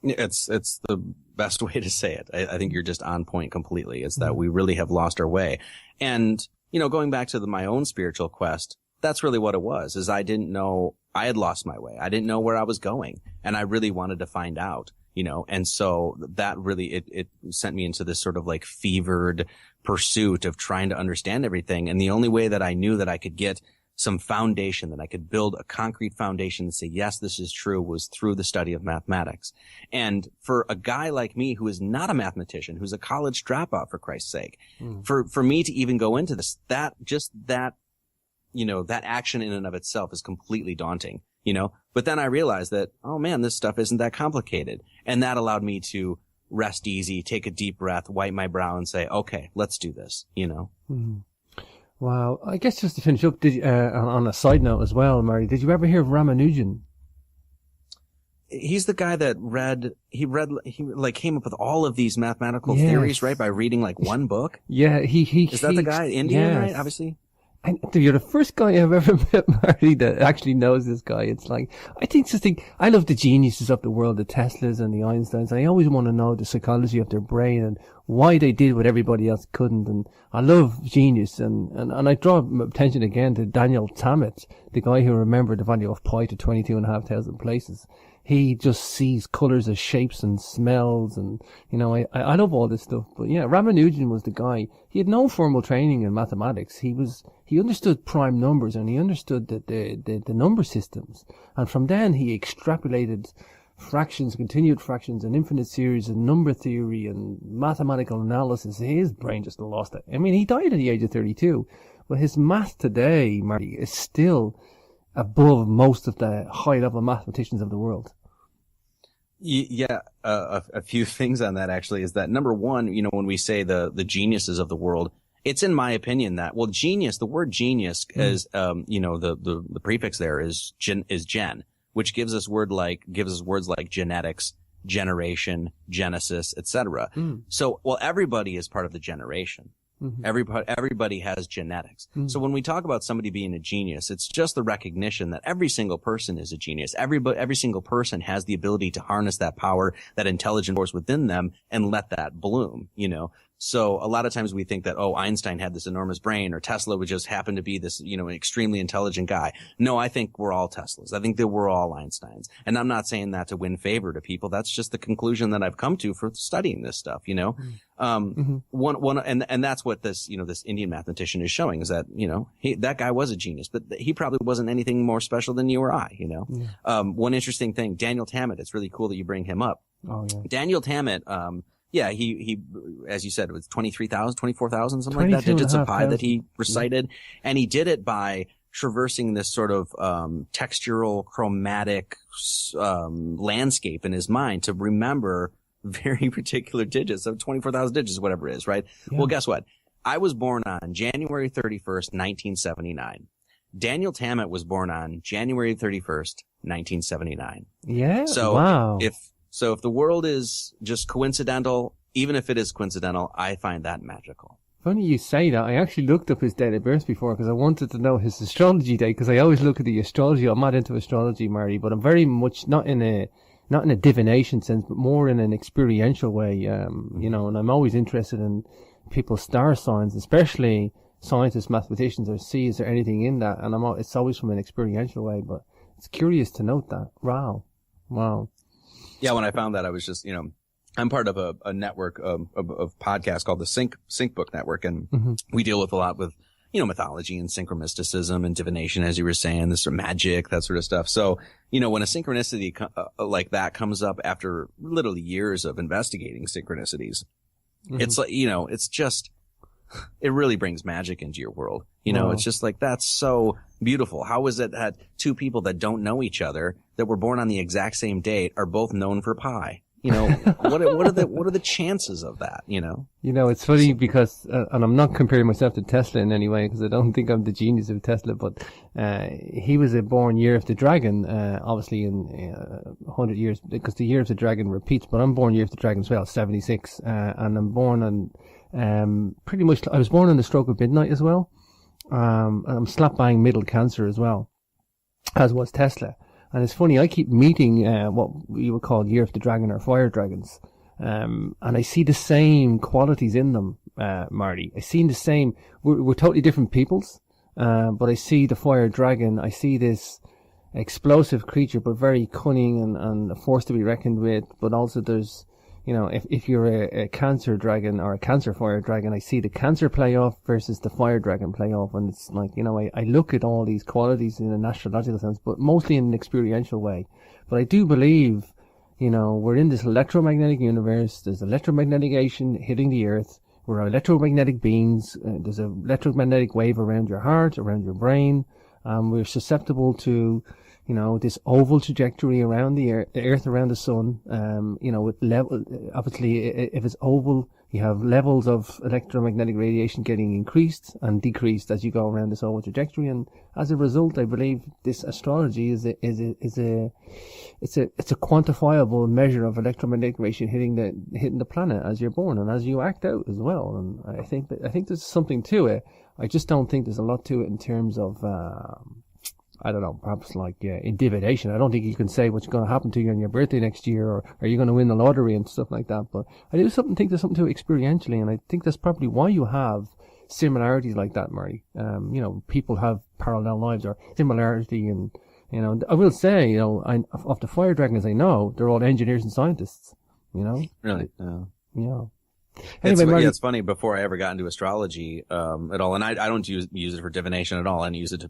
It's the best way to say it. I think you're just on point completely. It's that we really have lost our way. And, going back to my own spiritual quest, that's really what it was, is I didn't know I had lost my way. I didn't know where I was going, and I really wanted to find out, and so that really, it sent me into this sort of like fevered pursuit of trying to understand everything. And the only way that I knew that I could get some foundation, that I could build a concrete foundation and say, yes, this is true, was through the study of mathematics. And for a guy like me who is not a mathematician, who's a college dropout, for Christ's sake, for me to even go into this, that action in and of itself is completely daunting, But then I realized that, oh man, this stuff isn't that complicated. And that allowed me to rest easy, take a deep breath, wipe my brow and say, okay, let's do this, Wow. I guess just to finish up, on a side note as well, Marty, did you ever hear of Ramanujan? He's the guy that he came up with all of these mathematical theories, right? By reading like one book. Yeah, is that the guy, Indian, right? Obviously. And you're the first guy I've ever met, Marty, that actually knows this guy. It's like, I love the geniuses of the world, the Teslas and the Einsteins. I always want to know the psychology of their brain and why they did what everybody else couldn't. And I love genius. And I draw attention again to Daniel Tammet, the guy who remembered the value of pi to 22,500 places. He just sees colors as shapes and smells, and I love all this stuff. But yeah, Ramanujan was the guy. He had no formal training in mathematics. He understood prime numbers, and he understood the number systems. And from then he extrapolated fractions, continued fractions, and infinite series, and number theory, and mathematical analysis. His brain just lost it. I mean, he died at the age of 32, but his math today, Marty, is still above most of the high-level mathematicians of the world. Yeah, a few things on that actually is that, number one, when we say the geniuses of the world, it's in my opinion that, well, genius, the word genius is, the prefix there is gen, which gives us words like genetics, generation, genesis, etc. So, well, everybody is part of the generation. Everybody has genetics. So when we talk about somebody being a genius, it's just the recognition that every single person is a genius. Every single person has the ability to harness that power, that intelligent force within them, and let that bloom, So a lot of times we think that, oh, Einstein had this enormous brain, or Tesla would just happen to be this, an extremely intelligent guy. No, I think we're all Teslas. I think that we're all Einsteins. And I'm not saying that to win favor to people. That's just the conclusion that I've come to for studying this stuff, and that's what this, this Indian mathematician is showing, is that, that guy was a genius, but he probably wasn't anything more special than you or I, One interesting thing, Daniel Tammet, it's really cool that you bring him up. Oh, yeah. Daniel Tammet, yeah, he, as you said, it was 24,000, something like that, digits of pi that he recited. And he did it by traversing this sort of, textural, chromatic, landscape in his mind to remember very particular digits of 24,000 digits, whatever it is, right? Yeah. Well, guess what? I was born on January 31st, 1979. Daniel Tammet was born on January 31st, 1979. Yeah. So wow. If the world is just coincidental, even if it is coincidental, I find that magical. Funny you say that. I actually looked up his date of birth before because I wanted to know his astrology date, because I always look at the astrology. I'm not into astrology, Marty, but I'm very much not in a divination sense, but more in an experiential way. You know, and I'm always interested in people's star signs, especially scientists, mathematicians, or see is there anything in that. And it's always from an experiential way, but it's curious to note that. Wow. Yeah, when I found that, I was just, I'm part of a network of podcasts called the Sync Book Network, and we deal with a lot with, mythology and synchromysticism and divination, as you were saying, this sort of magic, that sort of stuff. So, when a synchronicity like that comes up after literally years of investigating synchronicities, it's like, it's just, it really brings magic into your world. Wow. It's just like, that's so beautiful. How is it that two people that don't know each other, that were born on the exact same date, are both known for pi? What are the chances of that? It's funny because, and I'm not comparing myself to Tesla in any way, because I don't think I'm the genius of Tesla, but he was born year of the dragon, obviously in 100 years, because the year of the dragon repeats. But I'm born year of the dragon as well, 76, and I'm born on pretty much. I was born on the stroke of midnight as well. And I'm slap bang middle Cancer as well, as was Tesla. And it's funny, I keep meeting what we would call year of the dragon or fire dragons, and I see the same qualities in them, Marty. I see the same. We're totally different peoples, but I see the fire dragon. I see this explosive creature, but very cunning and a force to be reckoned with. But also, there's, if you're a Cancer dragon or a Cancer fire dragon, I see the Cancer play off versus the fire dragon play off. And it's like, I look at all these qualities in an astrological sense, but mostly in an experiential way. But I do believe, we're in this electromagnetic universe. There's electromagnetic action hitting the earth. We're electromagnetic beings. There's an electromagnetic wave around your heart, around your brain. We're susceptible to, this oval trajectory around the earth around the sun, with obviously if it's oval, you have levels of electromagnetic radiation getting increased and decreased as you go around this oval trajectory. And as a result, I believe this astrology is a quantifiable measure of electromagnetic radiation hitting the planet as you're born and as you act out as well. And I think there's something to it. I just don't think there's a lot to it in terms of, I don't know, perhaps like in divination. I don't think you can say what's going to happen to you on your birthday next year, or are you going to win the lottery and stuff like that. But I do think there's something to it experientially, and I think that's probably why you have similarities like that, Marty. People have parallel lives or similarity, and I will say, of the fire dragons I know, they're all engineers and scientists. Really, yeah. Anyway, Marty, it's funny. Before I ever got into astrology at all, and I don't use it for divination at all. I don't use it to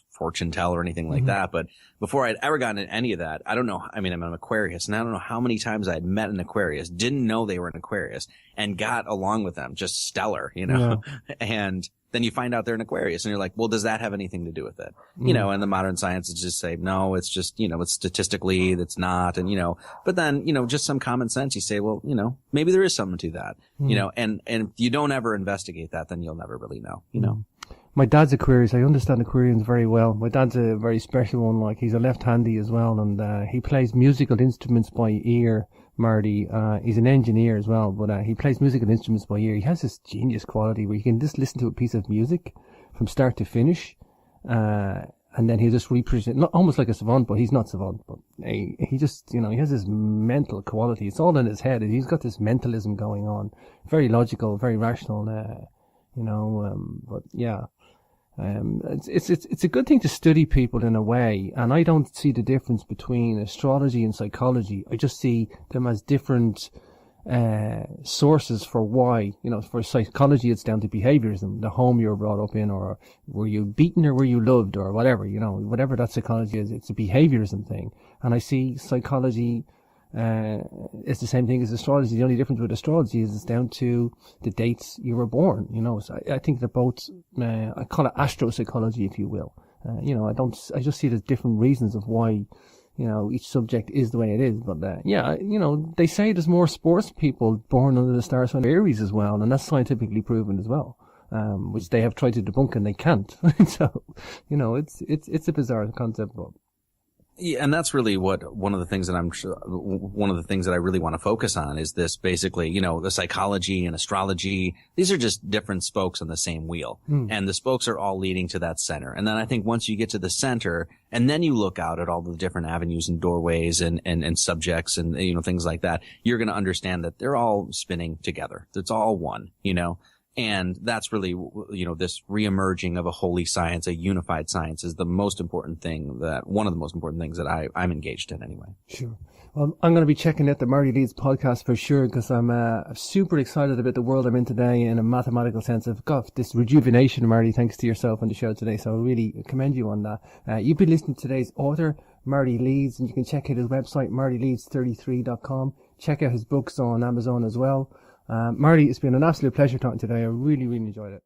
fortune tell or anything like that. But before I'd ever gotten into any of that, I don't know. I mean, I'm an Aquarius, and I don't know how many times I had met an Aquarius, didn't know they were an Aquarius, and got along with them, just stellar, And then you find out they're an Aquarius, and you're like, well, does that have anything to do with it? And the modern sciences just say, no, it's just, it's statistically, that's not. And, but then, just some common sense, you say, well, maybe there is something to that, and if you don't ever investigate that, then you'll never really know, My dad's Aquarius. I understand Aquarians very well. My dad's a very special one. Like, he's a left-handy as well, and he plays musical instruments by ear, Marty. He's an engineer as well, but he plays musical instruments by ear. He has this genius quality where you can just listen to a piece of music from start to finish, and then he'll just represent, almost like a savant, but he's not savant. But he just, he has this mental quality. It's all in his head. He's got this mentalism going on, very logical, very rational. But yeah. It's a good thing to study people in a way, and I don't see the difference between astrology and psychology. I just see them as different sources for why. For psychology, it's down to behaviorism, the home you were brought up in, or were you beaten or were you loved, or whatever. Whatever that psychology is, it's a behaviorism thing. And I see psychology it's the same thing as astrology. The only difference with astrology is it's down to the dates you were born, you know. So I think they're both, I call it astropsychology, if you will. You know, I just see there's different reasons of why, you know, each subject is the way it is. But, yeah, you know, they say there's more sports people born under the star sign of Aries as well, and that's scientifically proven as well. Which they have tried to debunk and they can't. So, you know, it's a bizarre concept, but. Yeah, and that's really one of the things that I really want to focus on is this basically, you know, the psychology and astrology. These are just different spokes on the same wheel. And the spokes are all leading to that center. And then I think once you get to the center and then you look out at all the different avenues and doorways and subjects and, you know, things like that, you're going to understand that they're all spinning together. It's all one, you know. And that's really, you know, this reemerging of a holy science, a unified science is one of the most important things that I'm engaged in anyway. Sure. Well, I'm going to be checking out the Marty Leeds podcast for sure, because I'm super excited about the world I'm in today in a mathematical sense. I've got this rejuvenation, Marty, thanks to yourself on the show today. So I really commend you on that. You've been listening to today's author, Marty Leeds, and you can check out his website, martyleeds33.com. Check out his books on Amazon as well. Marty, it's been an absolute pleasure talking today. I really, really enjoyed it.